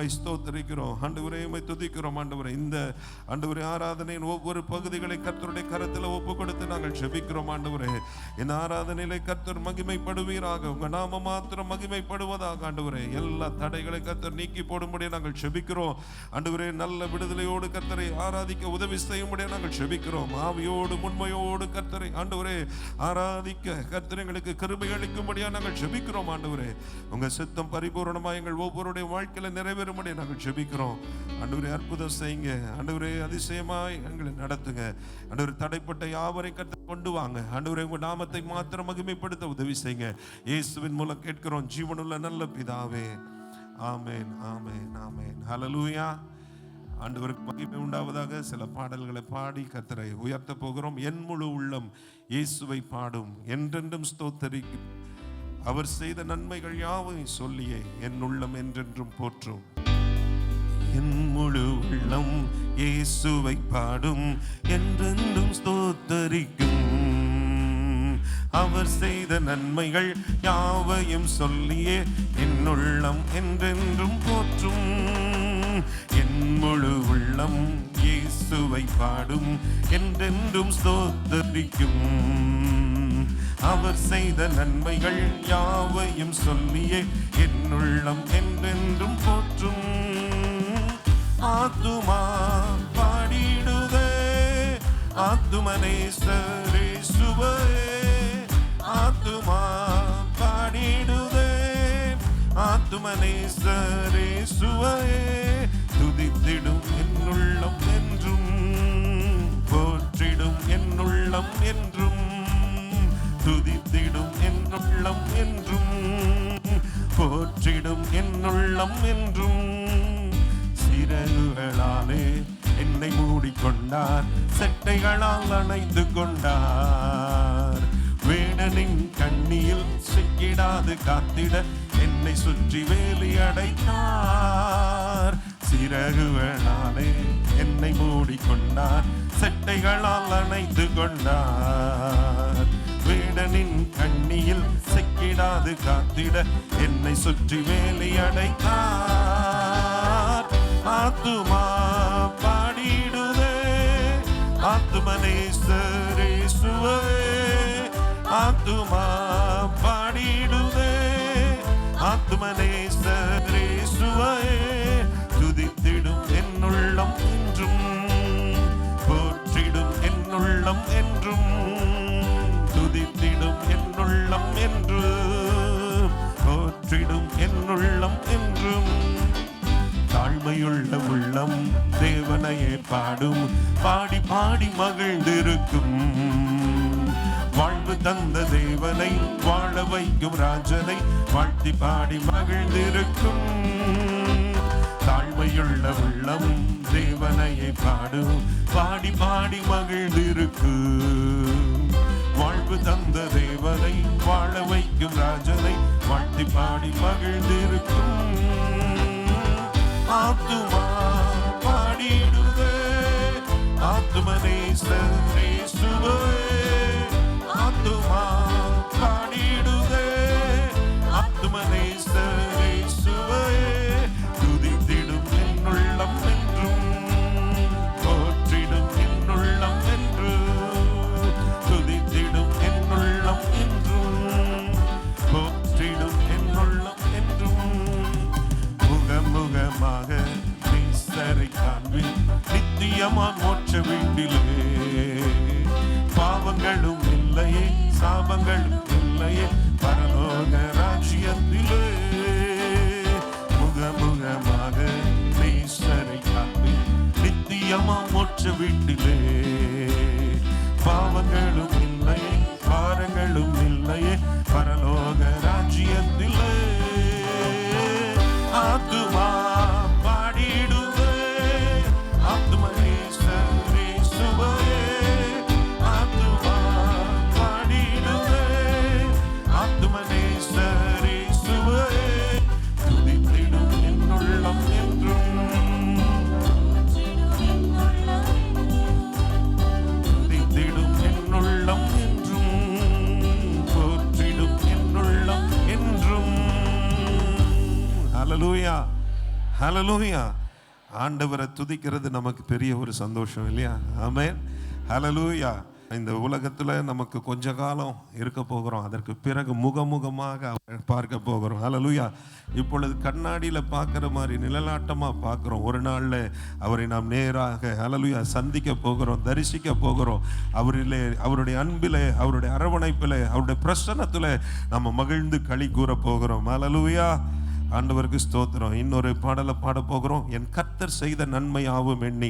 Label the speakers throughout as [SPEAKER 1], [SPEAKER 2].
[SPEAKER 1] உம்மை ஸ்தோத்திரிக்கிறோம் ஆண்டவரே, உம்மை துதிக்கிறோம் ஆண்டவரே. இந்த ஆண்டவரே ஆராதனையின் ஒவ்வொரு பகுதிகளை கர்த்தருடைய கரத்தில் ஒப்பு கொடுத்து நாங்கள் ஜெபிக்கிறோம் ஆண்டவரே. இந்த ஆராதனையிலே கர்த்தர் மகிமைப்படுவீராக, உங்க நாம மாத்திரம் மகிமைப்படுவதாக ஆண்டவரே. எல்லா தடைகளை கர்த்தர் நீக்கி போடும்படியே நாங்கள் ஜெபிக்கிறோம் ஆண்டவரே. நல்ல விடுதலையோடு கர்த்தரை ஆராதிக்க உதவி செய்யும்படியே நாங்கள் ஜெபிக்கிறோம். ஆவியோடு உண்மையோடு கர்த்தரை ஆண்டவரே ஆராதிக்க கர்த்தர் எங்களுக்கு கிருபை அளிக்கும்படியா நாங்கள் ஜெபிக்கிறோம் ஆண்டவரே. உங்க சித்தம் பரிபூரணமாக எங்கள் ஒவ்வொருடைய வாழ்க்கையில நிறைவேறும்படியா நாங்கள் ஜெபிக்கிறோம் ஆண்டவரே. அற்புதம் செய்யுங்க ஆண்டவரே, அதிசயமாய் எங்களை நடத்துங்க ஆண்டவரே. தடைப்பட்ட யாவரை கர்த்தர் கொண்டு வாங்க ஆண்டவரே. உங்க நாமத்தை மாத்திரம் மகிமைப்படுத்த உதவி செய்யுங்க. இயேசுவின் மூலம் கேட்கிறோம் ஜீவனுள்ள நல்ல பிதாவே, ஆமென், ஆமென், ஆமென். ஹல்லேலூயா. ஆண்டவருக்கு மகிமை உண்டாவதாக. சில பாடல்களை பாடி கர்த்தரை உயர்த்த போகிறோம். என் முழு உள்ளம் இயேசுவை பாடும், என்றென்றும் ஸ்தோத்தரிக்கும், அவர் செய்த நன்மைகள் யாவையும் சொல்லியே என் உள்ளம் என்றென்றும் போற்றும். என் முழு உள்ளம் இயேசுவை பாடும், என்றென்றும் ஸ்தோத்தரிக்கும், அவர் செய்த நன்மைகள் யாவையும் சொல்லியே என் உள்ளம் என்றென்றும் போற்றும். என் முழு உள்ளம் இயேசுவை பாடும், என்றென்றும் ஸ்தோத்தரிக்கும், அவர் செய்த நன்மைகள் யாவையும் சொல்லியே என் உள்ளம் என்றென்றும் போற்றும். ஆத்துமா பாடிடுதே ஆத்துமனேசரேசுவே, ஆத்துமா பாடிடுதே ஆத்துமனேசரேசுவே. துதித்திடும் என் உள்ளம் என்றும், போற்றிடும் என் உள்ளம் என்றும், துதித்திடும் என் உள்ளம் என்றும், போற்றிடும் என் உள்ளம் என்றும். சிறகுகளாலே என்னை மூடிக்கொண்டார், செட்டைகளால் அணைத்து கொண்டார். வேடனின் கண்ணியில் சிக்கிடாது காத்திட என்னை சுற்றி வேலி அடைத்தார். சிறகுகளாலே என்னை மூடிக்கொண்டார், செட்டைகளால் அணைத்து கொண்டார். வேடனின் கண்ணியில் சிக்கிடாது காத்திட என்னை சுற்றி வேலி அடைத்தார். ஆத்துமா பாடிடுதே ஆத்துமனேசரேசுவே, ஆத்துமா பாடிடுதே ஆத்துமனேசரேசுவே. துதித்திடும் என் உள்ளம் என்றும், போற்றிடும் என் உள்ளம் என்றும், துதித்திடும் என் உள்ளம் என்றும், போற்றிடும் என் உள்ளம் என்றும். தாழ்மையுள்ள உள்ளம் தேவனையே பாடும், பாடி பாடி மகிழ்ந்திருக்கும். வாழ்வு தந்த தேவனை, வாழ வைக்கும் ராஜனை வாழ்த்தி பாடி மகிழ்ந்திருக்கும். தாழ்மையுள்ள உள்ளம் தேவனையே பாடும், பாடி பாடி மகிழ்ந்திருக்கும். வாழ்வு தந்த தேவனை, வாழ வைக்கும் ராஜனை வாழ்த்தி பாடி மகிழ்ந்திருக்கும். ஆத்துமா பாடிடுதே ஆத்துமனேசரேசுவே, ஆத்துமா பாடிடுதே ஆத்துமனேசரேசுவே. துதித்திடும் என் உள்ளம் என்றும், போற்றிடும் என் உள்ளம் என்றும், துதித்திடும் என் உள்ளம் என்றும், போற்றிடும் என் உள்ளம் என்றும். முகமுகமாக நேசரை காண்பில், நித்தியமான் மோட்ச வீட்டிலே. பாவங்களும் இல்லையே, சாபங்களும் இல்லையே, பரலோக ராஜ்யத்திலே. முகமுகமாக நேசரை காண்பில், நித்தியமான் மோட்ச வீட்டிலே. பாவங்களும் இல்லையே, பாரங்களும் இல்லையே, பரலோக ராஜ்யத்திலே. ஆத்துமா பாடிடுதே ஆத்துமனேசரேசுவே, ஆத்துமா பாடிடுதே ஆத்துமனேசரேசுவே. துதித்திடும் என் உள்ளம் என்றும், துதித்திடும் என் உள்ளம் ஹல்லேலூயா. ஆண்டவரை துதிக்கிறது நமக்கு பெரிய ஒரு சந்தோஷம் இல்லையா? ஆமென். ஹல்லேலூயா. இந்த உலகத்தில் நமக்கு கொஞ்ச காலம் இருக்க போகிறோம். அதற்கு பிறகு முகமுகமாக பார்க்க போகிறோம். ஹல்லேலூயா. இப்பொழுது கண்ணாடியில் பார்க்குற மாதிரி நிழலாட்டமாக பார்க்குறோம். ஒரு நாளில் அவரை நாம் நேராக ஹல்லேலூயா சந்திக்க போகிறோம், தரிசிக்க போகிறோம். அவரிலே, அவருடைய அன்பில், அவருடைய அரவணைப்பில், அவருடைய பிரசன்னத்தில் நம்ம மகிழ்ந்து களி கூற போகிறோம். ஹல்லேலூயா. ஆண்டவருக்கு ஸ்தோத்திரம். இன்னொரு பாடலை பாட போகிறோம். என் கர்த்தர் செய்த நன்மையாவும் எண்ணி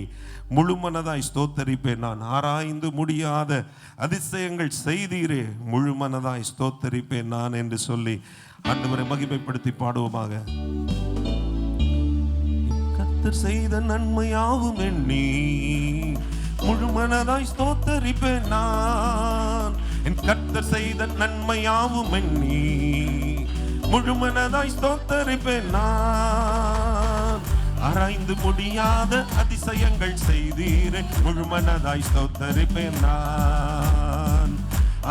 [SPEAKER 1] முழு மனதாய் ஸ்தோத்தரிப்பேன் நான், ஆராய்ந்து முடியாத அதிசயங்கள் செய்தீரே முழு மனதாய் ஸ்தோத்தரிப்பேன் நான் என்று சொல்லி ஆண்டவரை மகிமைப்படுத்தி பாடுவோமாக. கர்த்தர் செய்த நன்மையாவும் எண்ணி முழு மனதாய் ஸ்தோத்தரிப்பேன் நான், என் கர்த்தர் செய்த நன்மையாவும் எண்ணி முழு மனதாய் ஸ்தோத்தரிப்பேன் நான், ஆராய்ந்து முடியாத அதிசயங்கள் செய்தீரே முழு மனதாய் ஸ்தோத்தரிப்பேன் நான்,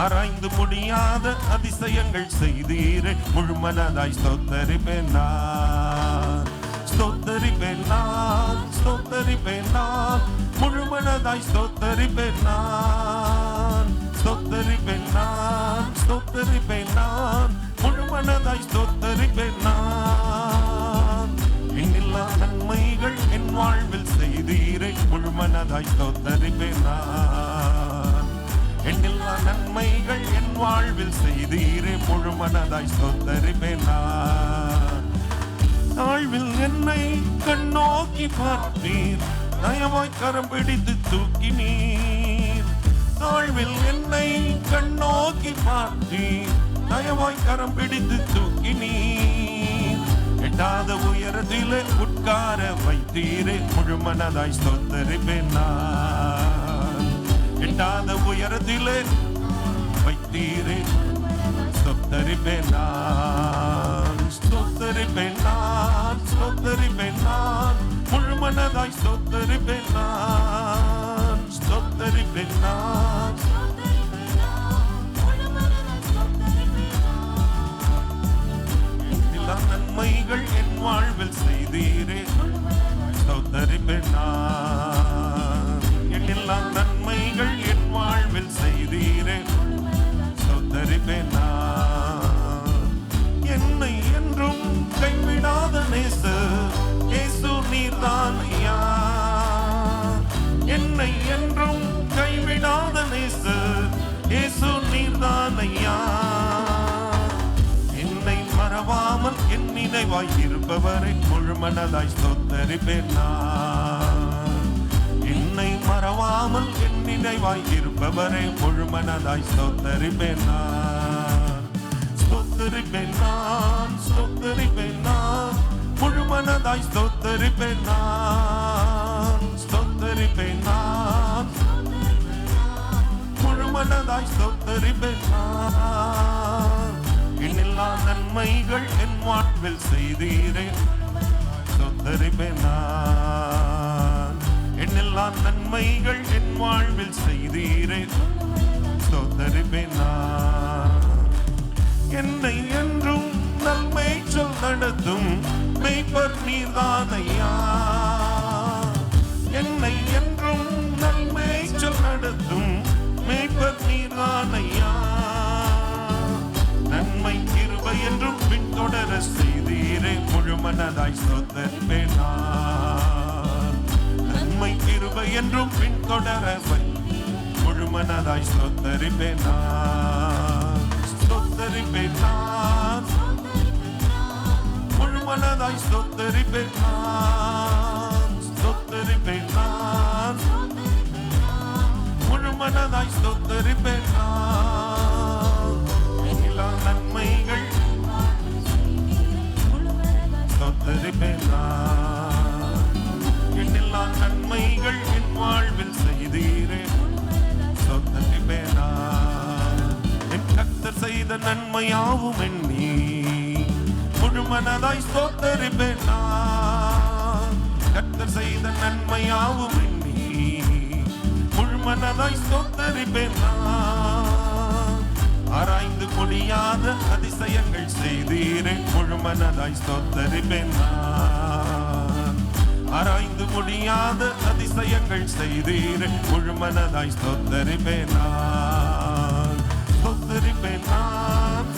[SPEAKER 1] ஆராய்ந்து முடியாத அதிசயங்கள் செய்தீரே முழு மனதாய் ஸ்தோத்தரிப்பேன் நான், ஸ்தோத்தரிப்பேன் நான், ஸ்தோத்தரிப்பேன் நான், முழு மனதாய் ஸ்தோத்தரிப்பேன் நான், ஸ்தோத்தரிப்பேன் நான், ஸ்தோத்தரிப்பேன் நான், முழு மனதாய் ஸ்தோத்தரிப்பேன் நான், எண்ணில்லா நன்மைகள் என் வாழ்வில் செய்தீரே முழு மனதாய் ஸ்தோத்தரிப்பேன் நான், எண்ணில்லா நன்மைகள் என் வாழ்வில் செய்தீரே முழு மனதாய் ஸ்தோத்தரிப்பேன் நான், தாழ்வில் என்னை கண்ணோக்கி பார்த்தீர், நயமாய் கரம் பிடித்து தூக்கினீர், தாழ்வில் என்னை கண்ணோக்கி பார்த்தீர், நயமாய் கரம் பிடித்து தூக்கினீர், எட்டாத உயரத்திலே உட்கார வைத்தீரே முழு மனதாய் ஸ்தோத்தரிப்பேன் நான், எட்டாத உயரத்திலே வைத்தீரே ஸ்தோத்தரிப்பேன் நான், ஸ்தோத்தரிப்பேன் நான், ஸ்தோத்தரிப்பேன் நான், முழு மனதாய் ஸ்தோத்தரிப்பேன் நான், ஸ்தோத்தரிப்பேன் நான், எல்லா நன்மைகள் என் வாழ்வில் செய்தீரே ஸ்தோத்தரிப்பேன் நான், எல்லா நன்மைகள் என் வாழ்வில் செய்தீரே ஸ்தோத்தரிப்பேன் நான், என்னை என்றும் கைவிடாத நேசர் இயேசு நீர்தான் ஐயா, என்னை என்றும் கைவிடாத நேசர் இயேசு நீர்தான் ஐயா, என்னை மறவாமல் என் நினைவாய் இருப்பவரை முழு மனதாய் ஸ்தோத்தரிப்பேன் நான், என்னை மறவாமல் என் நினைவாய் இருப்பவரை முழு மனதாய் ஸ்தோத்தரிப்பேன் நான், ஸ்தோத்தரிப்பேன் நான், ஸ்தோத்தரிப்பேன் நான், முழு மனதாய் ஸ்தோத்தரிப்பேன் நான், ஸ்தோத்தரிப்பேன் நான், முழு மனதாய் ஸ்தோத்தரிப்பேன் நான், எண்ணில்லா நன்மைகள் என் வாழ்வில் செய்தீரே ஸ்தோத்தரிப்பேன் நான், எண்ணில்லா நன்மைகள் என் வாழ்வில் செய்தீரே ஸ்தோத்தரிப்பேன் நான், என்னை என்றும் நல்மேய்ச்சல் நடத்தும் மேய்ப்பர் நீர்தான் ஐயா, என்னை என்றும் நல்மேய்ச்சல் நடத்தும் மேய்ப்பர் நீர்தான் ஐயா, நன்மை கிருபை என்றும் பின்தொடர செய்தீரே முழு மனதாய் ஸ்தோத்தரிப்பேன் நான், நன்மை கிருபை என்றும் பின்தொடர முழு மனதாய் ஸ்தோத்தரிப்பேன் நான், ஸ்தோத்தரிப்பேன் நான், முழு மனதாய் ஸ்தோத்தரிப்பேன் நான், ஸ்தோத்தரிப்பேன் நான், முழு மனதாய் ஸ்தோத்தரிப்பேன் நான், எல்லா நன்மைகள் ஸ்தோத்தரிப்பேன் நான், எல்லா நன்மைகள் என் வாழ்வில் செய்தீரே ஸ்தோத்தரிப்பேன் நான், என் கர்த்தர் செய்த நன்மையாவும் எண்ணி முழு மனதாய் ஸ்தோத்தரிப்பேன் நான், கர்த்தர் செய்த நன்மையாவும் எண்ணி முழு மனதாய் ஸ்தோத்தரிப்பேன் நான், ஆராய்ந்து முடியாத அதிசயங்கள் செய்தீரே முழு மனதாய் ஸ்தோத்தரிப்பேன் நான், முடியாத அதிசயங்கள் செய்தீர். முழுமனதாய் ஸ்தோத்தரிப்பேன் நான், ஸ்தோத்தரிப்பேன் நான்,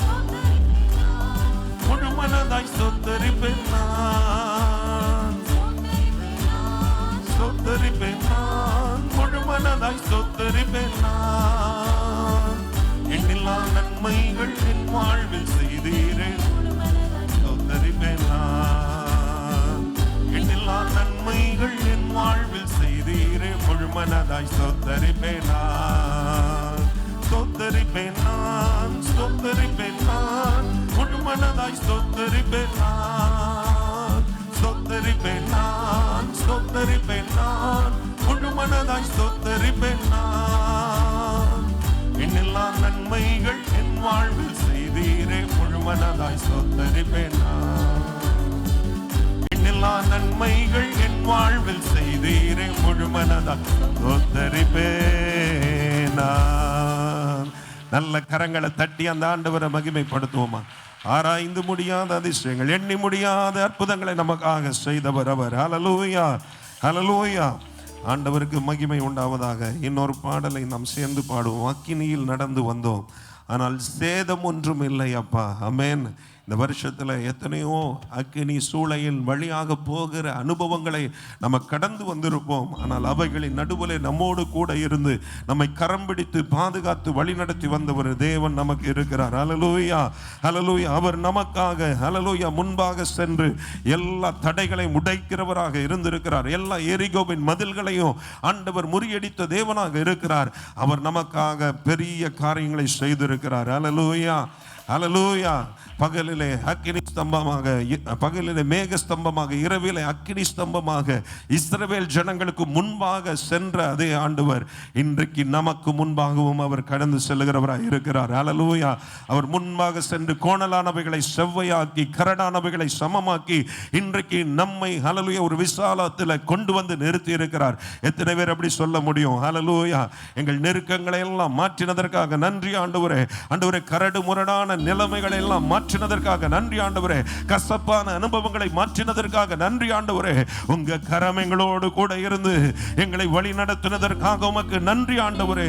[SPEAKER 1] முழுமனதாய் ஸ்தோத்தரிப்பேன் நான், ஸ்தோத்தரிப்பேன் நான், முழுமனதாய் ஸ்தோத்தரிப்பேன் நான். எண்ணில்லா நன்மைகள் என் வாழ்வில் செய்தீரே, ஸ்தோத்தரிப்பேன் நான். எண்ணில்லா நன்மைகள் என் வாழ்வில் செய்தீரே, முழுமனதாய் ஸ்தோத்தரிப்பேன் நான், ஸ்தோத்தரிப்பேன் நான், ஸ்தோத்தரிப்பேன் நான், முழுமனதாய் ஸ்தோத்தரிப்பேன் நான், ஸ்தோத்தரிப்பேன் நான், ஸ்தோத்தரிப்பேன் நான், முழுமனதாய் ஸ்தோத்தரிப்பேன் நான். எண்ணில்லா நன்மைகள் என் வாழ்வில் செய்தீரே, முழுமனதாய் ஸ்தோத்தரிப்பேன் நான். எண்ணில்லா நன்மைகள் என் வாழ்வில் செய்தீரே, முழுமனதாய் ஸ்தோத்தரிப்பேன் நான். நல்ல கரங்களை தட்டி அந்த ஆண்டவரை மகிமைப்படுத்துவோமா? ஆராய்ந்து முடியாத அதிசயங்கள், எண்ணி முடியாத அற்புதங்களை நமக்காக செய்தவர் அவர். ஹல்லேலூயா, ஹல்லேலூயா. ஆண்டவருக்கு மகிமை உண்டாவதாக. இன்னொரு பாடலை நாம் சேர்ந்து பாடுவோம். அக்கினியில் நடந்து வந்தோம், ஆனால் சேதம் ஒன்றும் இல்லை அப்பா. ஆமென். இந்த வருஷத்தில் எத்தனையோ அக்கினி சூளையின் வழியாக போகிற அனுபவங்களை நம்ம கடந்து வந்திருப்போம். ஆனால் அவைகளின் நடுவில் நம்மோடு கூட இருந்து நம்மை கரம் பிடித்து பாதுகாத்து வழிநடத்தி வந்தவர் தேவன் நமக்கு இருக்கிறார். ஹல்லேலூயா, ஹல்லேலூயா. அவர் நமக்காக ஹல்லேலூயா முன்பாக சென்று எல்லா தடைகளையும் உடைக்கிறவராக இருந்திருக்கிறார். எல்லா எரிகோவின் மதில்களையும் ஆண்டவர் முறியடித்த தேவனாக இருக்கிறார். அவர் நமக்காக பெரிய காரியங்களை செய்திருக்கிறார். ஹல்லேலூயா, ஹல்லேலூயா. பகலிலே அக்கினி ஸ்தம்பமாக, பகலிலே மேக ஸ்தம்பமாக, இரவிலே அக்கினி ஸ்தம்பமாக இஸ்ரவேல் ஜனங்களுக்கு முன்பாக சென்ற அதே ஆண்டவர் இன்றைக்கு நமக்கு முன்பாகவும் அவர் கடந்து செல்கிறவராய் இருக்கிறார். ஹல்லேலூயா. அவர் முன்பாக சென்று கோணலானவைகளை செவ்வையாக்கி கரடானவைகளை சமமாக்கி இன்றைக்கு நம்மை ஹல்லேலூயா ஒரு விசாலத்தில் கொண்டு வந்து நிறுத்தி இருக்கிறார். எத்தனை பேர் அப்படி சொல்ல முடியும்? ஹல்லேலூயா. எங்கள் நெருக்கங்களை எல்லாம் மாற்றினதற்காக நன்றி ஆண்டவரே. ஆண்டவரே, கரடு முரடான நிலைமைகளை எல்லாம் மாற்றினதற்காக நன்றி ஆண்டவரே. கசப்பான அனுபவங்களை மாற்றினதற்காக நன்றி ஆண்டவரே. உங்க கரம் எங்களோடு கூட இருந்து எங்களை வழி நடத்தினதற்காக உமக்கு நன்றி ஆண்டவரே.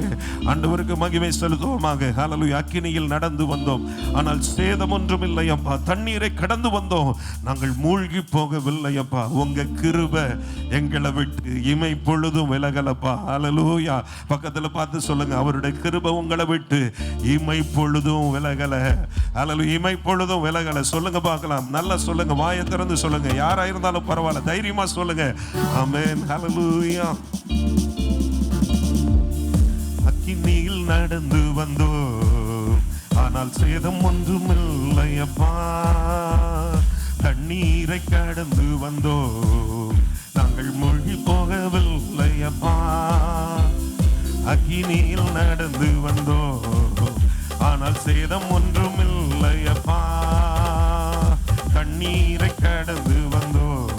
[SPEAKER 1] ஆண்டவருக்கு மகிமை செலுத்துவோமாக. ஹல்லேலூயா. அக்கினியில் நடந்து வந்தோம், ஆனால் சேதம் ஒன்றும் இல்லை அப்பா. தண்ணீரை கடந்து வந்தோம், நாங்கள் மூழ்கி போகவில்லை அப்பா. உங்க கிருபை எங்களை விட்டு இமை பொழுதும் விலகலப்பா. ஹல்லேலூயா. பக்கத்துல பார்த்து சொல்லுங்க, அவருடைய கிருபை உங்களை விட்டு இமை பொழுதும் விலகல. ஹல்லேலூயா. இமை பொழுதும் விலகல. சொல்லுங்க பார்க்கலாம். நல்லா சொல்லுங்க, வாயை திறந்து சொல்லுங்க. யாரா இருந்தாலும் பரவாயில்ல, தைரியமா சொல்லுங்க. ஆமென். ஹல்லேலூயா. அக்கினியில் நடந்து வந்தோம், ஆனால் சேதம் ஒன்றும் இல்லையப்பா. தண்ணீரை கடந்து வந்தோம், நாங்கள் மூழ்கி போகவில்லையப்பா. அக்கினியில் நடந்து வந்தோம், ஆனால் சேதம் ஒன்றும் இல்லையப்பா. தண்ணீரை கடந்து வந்தோம்,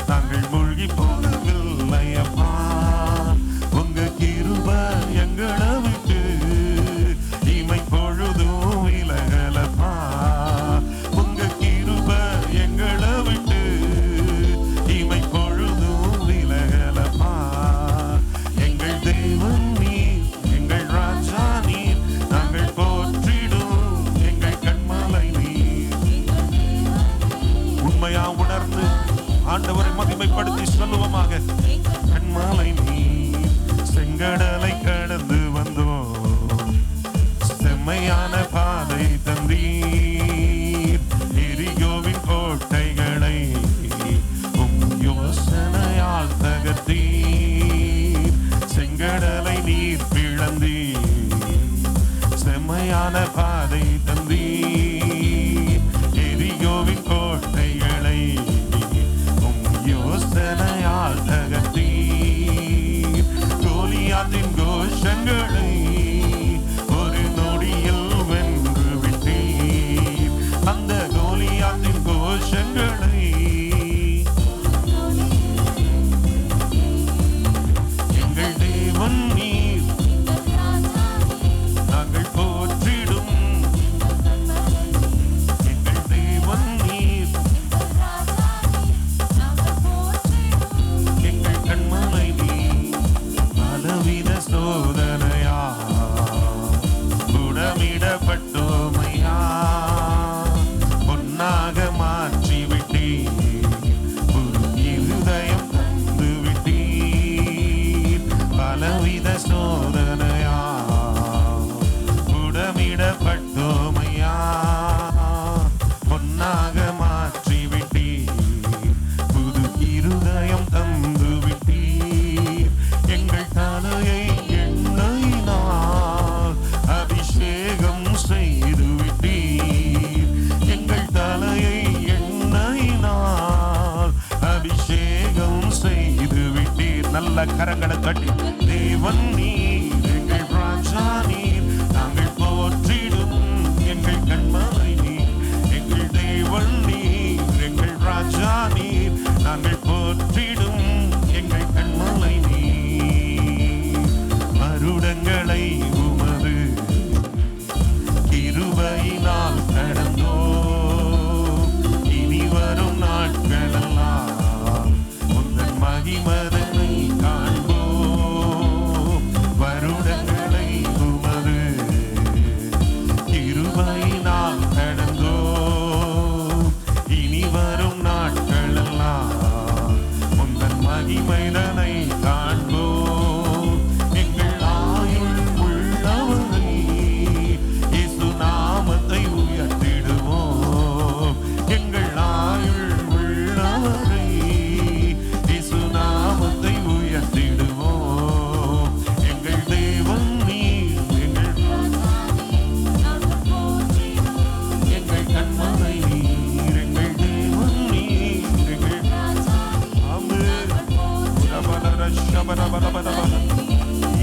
[SPEAKER 1] நாங்கள் மூழ்கி போகவில்லையப்பா. உங்க கிருபை எங்களை விட்டு இமை பொழுதும் விலகலப்பா. உங்க கிருபை எங்களை விட்டு இமை பொழுதும் விலகலப்பா. எங்கள் தேவன் நீர், எங்கள் ராஜா நீர், நாங்கள் போற்றிடும் எங்கள் கண்மலை நீர். உண்மையா உணர்ந்து ஆண்டவரை மகிமைப்படுத்தி சொல்லுவோமாக. கண்மலை நீர், செங்கடலை கடந்து வந்தோம், செம்மையான பாதை தந்தீர். எரிகோவின் கோட்டைகளை உம் யோசனையால் தகர்த்தீர். செங்கடலை நீர் பிளந்தீர், செம்மையான பாதை தந்தீர். எரிகோவின் கோட்டைகளை உம் யோசனையால் தகர்த்தீர். கோலியாத்தின் கோஷங்களை ஒரு நொடியில் வென்று விட்டீர். நல்ல கரங்களை தட்டி தேவன் நீர் எங்கள் ராஜா நீர் நாங்கள் போற்றிடும் எங்கள் கண்மலை நீர் எங்கள் தேவன் நீர் எங்கள் ராஜா நீர் நாங்கள் போற்றிடும் எங்கள் கண்மலை நீர் வருடங்களை உமது கிருபையினால் கடந்தோ இனி வரும் நாட்களெல்லாம் உந்தன் மகிமதனை காண்போம் வருடங்களை உமது கிருபையினால் கடந்தோ இனி வரும் நாட்களெல்லாம் உந்தன் மகிமைதனை காண்போம் எங்கள் ஆயுள் உள்ளவரை இயேசு நாமத்தை உயர்த்திடுவோம் எங்கள் ஆயுள் உள்ளவரை இயேசு நாமத்தை உயர்த்திடுவோம் எங்கள் தேவன் நீர் எங்கள் கண்மலை நீர் எங்கள் தேவன் நீர் எங்கள்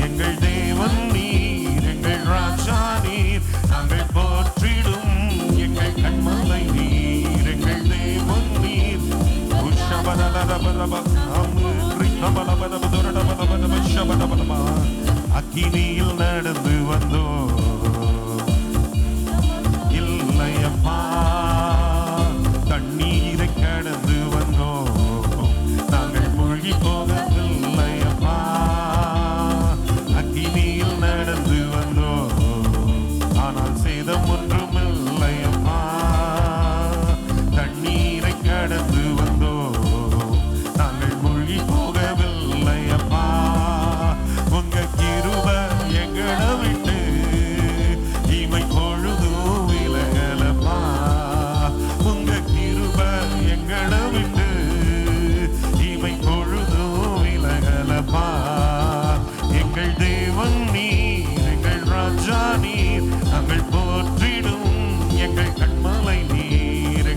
[SPEAKER 1] எங்கள் தேவன் நீர் எங்கள் ராஜா நீர் நாங்கள் போற்றிடும் எங்கள் கண்மலை நீர் எங்கள் தேவன் நீர் அக்கினியில் நடந்து வந்தோ இல்லையப்பா தண்ணீரை கடந்து வந்தோ நாங்கள் மூழ்கி போகவில்லையப்பா அக்கினியில் நடந்து வந்தோ ஆனால் சேதம் ஒன்றுமில்லையப்பா தண்ணீரை கடந்து வந்தோ நாங்கள் மூழ்கி போகவில்லையப்பா உங்க கிருபை எங்களை விட்டு இமை பொழுதும் விலகலப்பா உங்க கிருபை எங்களை விட்டு இமை பொழுதும் விலகலப்பா எங்கள் தேவன் நீர் எங்கள் ராஜா நீர் நாங்கள் போற்றிடும் எங்கள் கண்மலை நீர்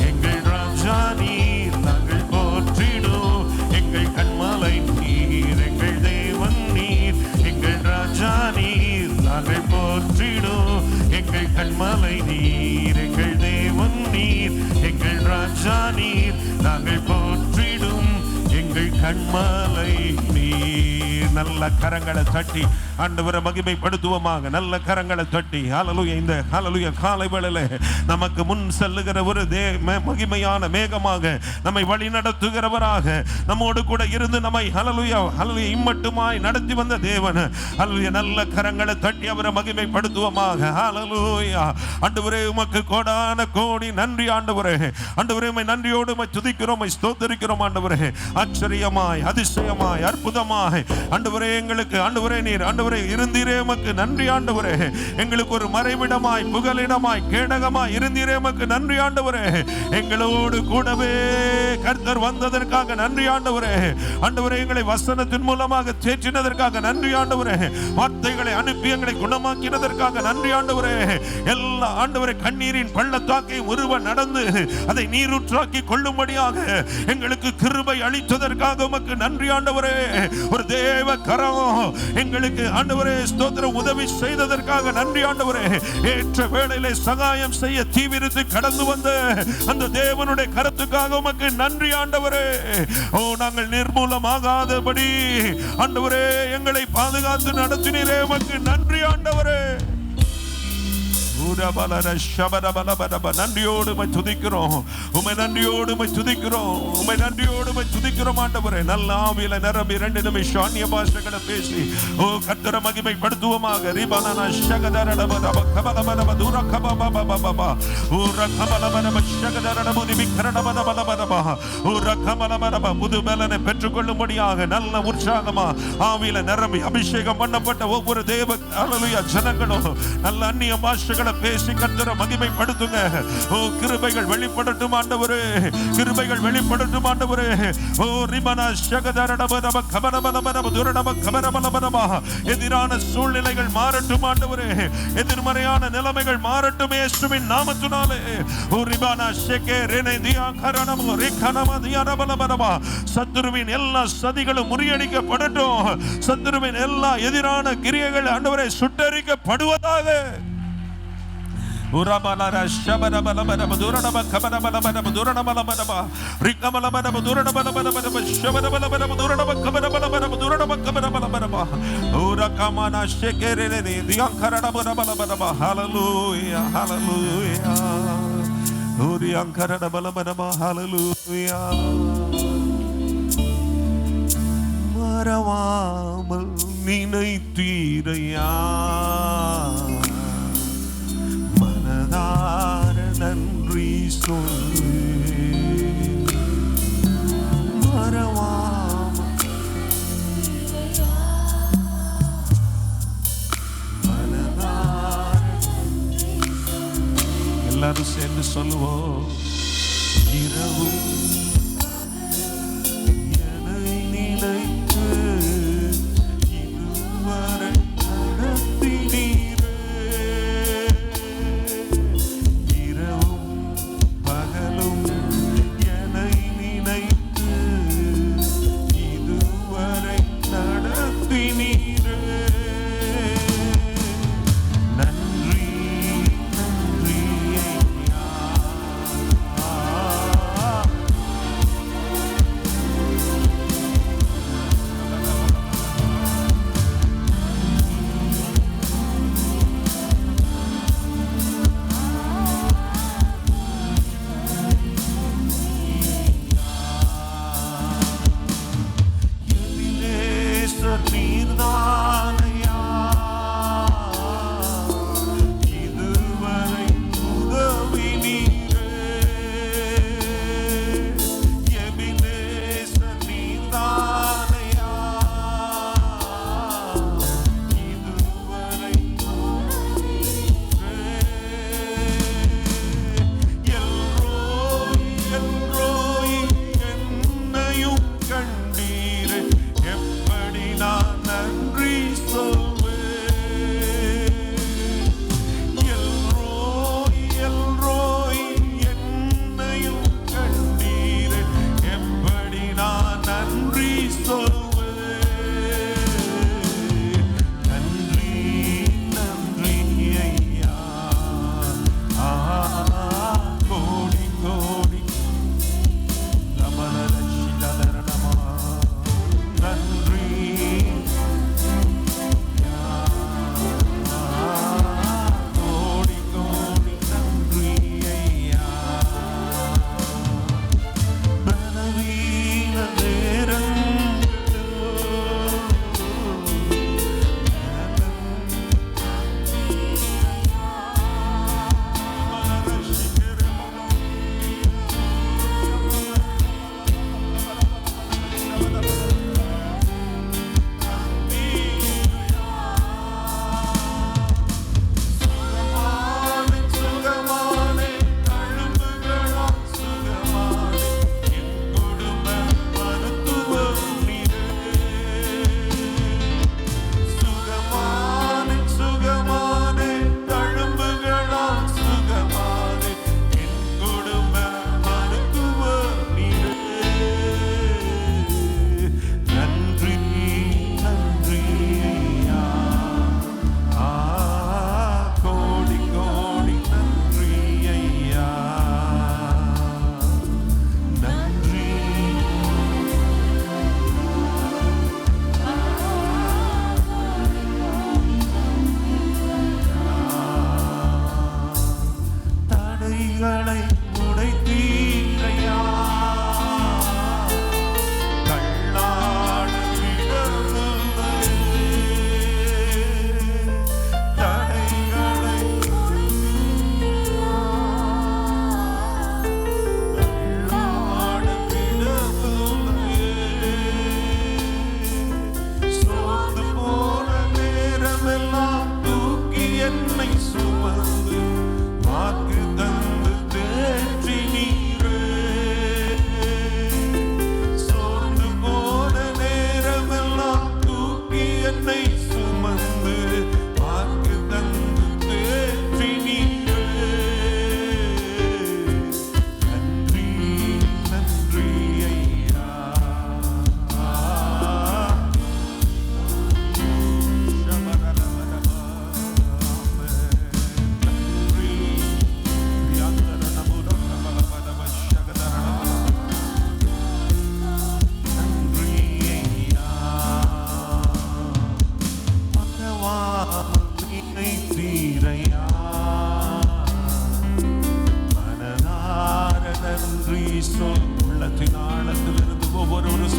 [SPEAKER 1] எங்கள் ராஜா நீர் நாங்கள் போற்றிடும் எங்கள் கண்மலை நீர் எங்கள் தேவன் நீர் எங்கள் ராஜா நீர் நாங்கள் போற்றிடும் எங்கள் கண்மலை நீர் எங்கள் தேவன் நீர் எங்கள் ராஜா நீர் நாங்கள் போற்றிடும் எங்கள் கண்மலை நீர் நல்ல கரங்களை தட்டி ஆண்டவரை மகிமைப்படுத்துவோமாக நல்ல கரங்களை தட்டி ஹல்லேலூயா இந்த ஹல்லேலூயா காலை வேளையிலே நமக்கு முன் செல்லுகிற ஒரு மகிமையான மேகமாக நம்மை வழி நடத்துகிறவராக நம்மோடு கூட இருந்து நம்மை ஹல்லேலூயா ஹல்லேலூயா இம்மட்டுமாய் நடத்தி வந்த தேவன் ஹல்லேலூயா நல்ல கரங்களை தட்டி அவரை மகிமைப்படுத்துவோமாக ஹல்லேலூயா ஆண்டவரே உமக்கு கோடான கோடி நன்றி ஆண்டவரே ஆண்டவரே உம்மை நன்றியோடு உம்மை துதிக்கிறோம் உம்மை ஸ்தோத்திரிக்கிறோம் ஆண்டவரே ஆச்சரியமாய் அதிசயமாய் அற்புதமாய் ஆண்டவரே எங்களுக்கு ஆண்டவரே நீர் ஆண்டவரே இருந்தீரே உமக்கு நன்றி ஆண்டவரே எங்களுக்கு ஒரு மறைவிடமாய் புகலிடமாய் கேடகமாய் இருந்தீரே உமக்கு நன்றி ஆண்டவரே எங்களோடு கூடவே கர்த்தர் வந்ததற்காக நன்றி ஆண்டவரே ஆண்டவரே எங்களை வசனத்தின் மூலமாக தேற்றினதற்காக நன்றி ஆண்டவரே வார்த்தைகளை அனுப்பி எங்களை குணமாக்கினதற்காக நன்றி ஆண்டவரே எல்லா ஆண்டவரே கண்ணீரின் பள்ளத்தாக்கை ஒருவன் நடந்து அதை நீரூற்றாக்கி கொள்ளும்படியாக எங்களுக்கு கிருபை அளித்ததற்காக உமக்கு நன்றி ஆண்டவரே ஒரு தேவ கரம் எங்களுக்கு ஆண்டவரே ஸ்தோத்திரம் உதவி செய்ததற்காக நன்றி ஆண்டவரே ஏற்ற வேளையிலே சகாயம் செய்ய தீவிரித்து கடந்து வந்த அந்த தேவனுடைய கரத்துக்காக உமக்கு நன்றி ஆண்டவரே ஓ நாங்கள் நிர்மூலமாகாதபடி ஆண்டவரே எங்களை பாதுகாத்து நடத்தினீரே உமக்கு நன்றி ஆண்டவரே நன்றியோடு துதிக்கிறோம் உமை நன்றியோடு துதிக்கிறோம் உமை நன்றியோடு துதிக்கிறோம் ஆண்டவரே நல்ல ஆவியில நிரம்பி 2 நிமிஷம் அந்நிய பாஷைகளை பேசி ஓ கர்த்தரை மகிமைப்படுத்துவோமாக ரிபலன ஷகதரடப கபலபன துர கபபபபப ஊர கபலபன ஷகதரடப நிமிக்கரடபபபபப ஊர கபலபன புதுபலனை பெற்றுக்கொள்ளும்படியாக நல்ல உற்சாகமா ஆவியில நிரம்பி அபிஷேகம் பண்ணப்பட்ட ஒவ்வொரு தேவ ஹல்லேலூயா ஜனங்களும் நல்ல அந்நிய பாஷைகளை பேசி கர்த்தரை மகிமைப்படுத்துங்க. ஓ கிருபைகள் வெளிப்படட்டும் ஆண்டவரே, கிருபைகள் வெளிப்படட்டும் ஆண்டவரே. ஓ ரிமனா ஷகதரடபதப கபரபலபரப துரடப கபரபலபரபா. எதிரான சூழ்நிலைகள் மாறட்டும் ஆண்டவரே, எதிர்மறையான நிலைமைகள் மாறட்டும் இயேசுவின் நாமத்தினாலே. ஓ ரிபானா ஷெகே ரெனே தியா கரணமோ ரிகனம தியாரபலபரபா. சத்துருவின் எல்லா சதிகளும் முறியடிக்கப்படட்டும். சத்துருவின் எல்லா எதிரான கிரியைகள் ஆண்டவரே சுட்டரிக்கப்படுவதாக. உரபலர ஷபரபலபரப துரடப கபரபலபரப துரடபலபரப ரிகமலபரப துரடபலபரப ஷபரபலபரப துரடப கபரபலபரப துரடப கபரபலபரப உரகமன ஷெகெரெனே தியங்கரடபலபரப. ஹalleluya ஹalleluya உரியங்கரடபலபரப. ஹalleluya. மறவாமல் நினைத்தீரையா, நன்றி சொல்லு. எல்லாரும் சேர்ந்து சொல்லுவோம். இரவும் என்னை நினைத்து இதுவரை நடத்தினீரே. இரவும் பகலும் என்னை நினைத்து இதுவரை நடத்தினீரே. நன்றி நன்றி ஐயா.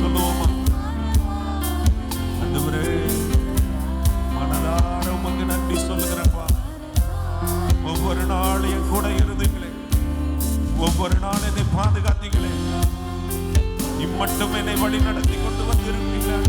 [SPEAKER 1] சொல்லுவோமா? ஆண்டவரே, மனதார உமக்கு நன்றி சொல்லுகிறப்பா. ஒவ்வொரு நாளும் என் கூட இருந்தீங்களே, ஒவ்வொரு நாள் என்னை பாதுகாத்தீங்களே, இம்மட்டும் என்னை வழி நடத்தி கொண்டு வந்திருக்கீங்களா?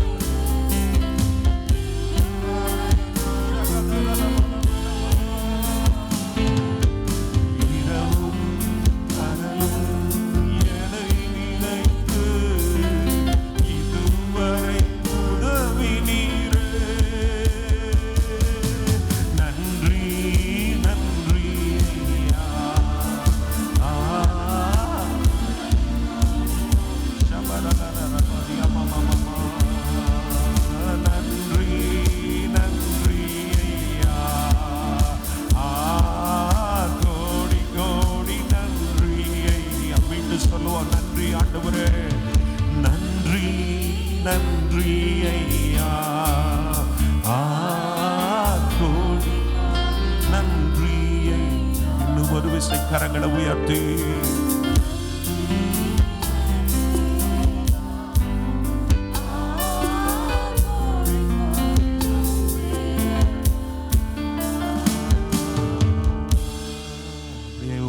[SPEAKER 1] கரங்களை உயர்த்தி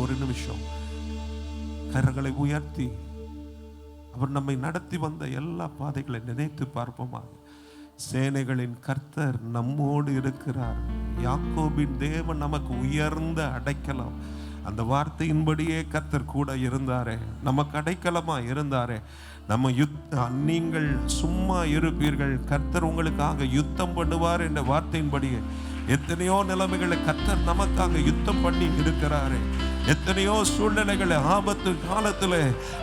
[SPEAKER 1] ஒரு நிமிஷம் கரங்களை உயர்த்தி அவர் நம்மை நடத்தி வந்த எல்லா பாதைகளை நினைத்து பார்ப்போமா? சேனைகளின் கர்த்தர் நம்மோடு இருக்கிறார். யாக்கோபின் தேவன் நமக்கு உயர்ந்த அடைக்கலம். அந்த வார்த்தையின்படியே கர்த்தர் கூட இருந்தாரே, நமக்கு அடைக்கலமா இருந்தாரே. நீங்கள் சும்மா இருப்பீர்கள், கர்த்தர் உங்களுக்காக யுத்தம் பண்ணுவார் என்ற வார்த்தையின்படியே எத்தனையோ நிலைமைகளை கர்த்தர் நமக்காக யுத்தம் பண்ணி இருக்கிறாரே. எத்தனையோ சூழ்நிலைகளை ஆபத்து காலத்தில்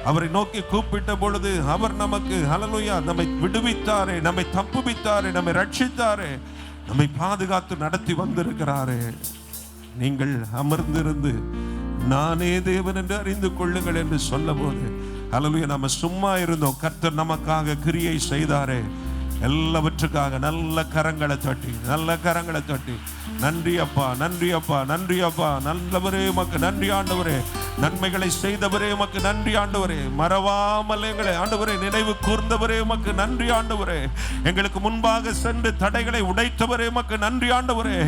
[SPEAKER 1] அவரை நோக்கி கூப்பிட்ட பொழுது அவர் நமக்கு ஹல்லேலூயா நம்மை விடுவித்தாரே, நம்மை தப்புவித்தாரே, நம்மை ரட்சித்தாரே, நம்மை பாதுகாத்து நடத்தி வந்திருக்கிறாரே. நீங்கள் அமர்ந்திருந்து நானே தேவன் என்று அறிந்து கொள்ளுங்கள் என்று சொல்ல போது ஹல்லேலூயா நம்ம சும்மா இருந்தோம். கர்த்தர் நமக்காக கிரியை செய்தாரே. எல்லாவற்றுக்காக நல்ல கரங்களை தட்டி, நல்ல கரங்களை தட்டி நன்றி அப்பா, நன்றி அப்பா, நன்றி அப்பா. நல்லவரே உமக்கு நன்றி ஆண்டவரே. நன்மைகளை செய்தவரே உமக்கு நன்றி ஆண்டவரே. மறவாமல் எங்களை ஆண்டவரே நினைவு கூர்ந்தவரே உமக்கு நன்றி ஆண்டவரே. எங்களுக்கு முன்பாக சென்று தடைகளை உடைத்தவரே உமக்கு நன்றி ஆண்டவரே.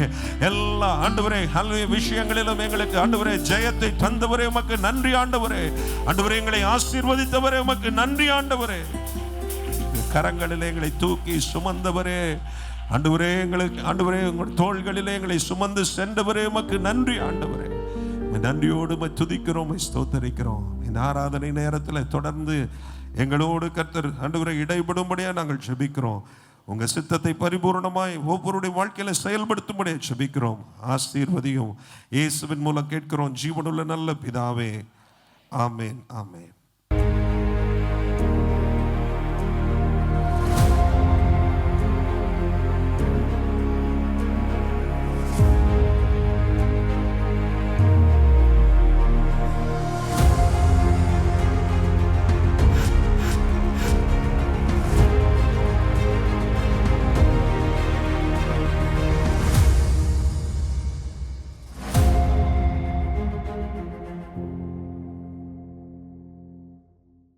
[SPEAKER 1] எல்லா ஆண்டவரே ஹல்லேலூயா விஷயங்களிலும் எங்களுக்கு ஆண்டவரே ஜெயத்தை தந்தவரே உமக்கு நன்றி ஆண்டவரே. ஆண்டவரே எங்களை ஆசீர்வதித்தவரே உமக்கு நன்றி ஆண்டவரே. கரங்களிலே எங்களை தூக்கி சுமந்தவரே ஆண்டவரே, எங்களுக்கு ஆண்டவரே உங்கள் தோள்களிலே எங்களை சுமந்து சென்றவரே உமக்கு நன்றி ஆண்டவரே. நன்றியோடு துதிக்கிறோம், ஸ்தோத்தரிக்கிறோம். இந்த ஆராதனை நேரத்தில் தொடர்ந்து எங்களோடு கர்த்தர் ஆண்டவரே இடைபடும்படியாக நாங்கள் ஜெபிக்கிறோம். உங்க சித்தத்தை பரிபூர்ணமாய் ஒவ்வொருடைய வாழ்க்கையில செயல்படுத்தும்படியாக ஜெபிக்கிறோம். ஆசீர்வதியும் இயேசுவின் மூலம் கேட்கிறோம் ஜீவனுள்ள நல்ல பிதாவே, ஆமேன், ஆமேன்.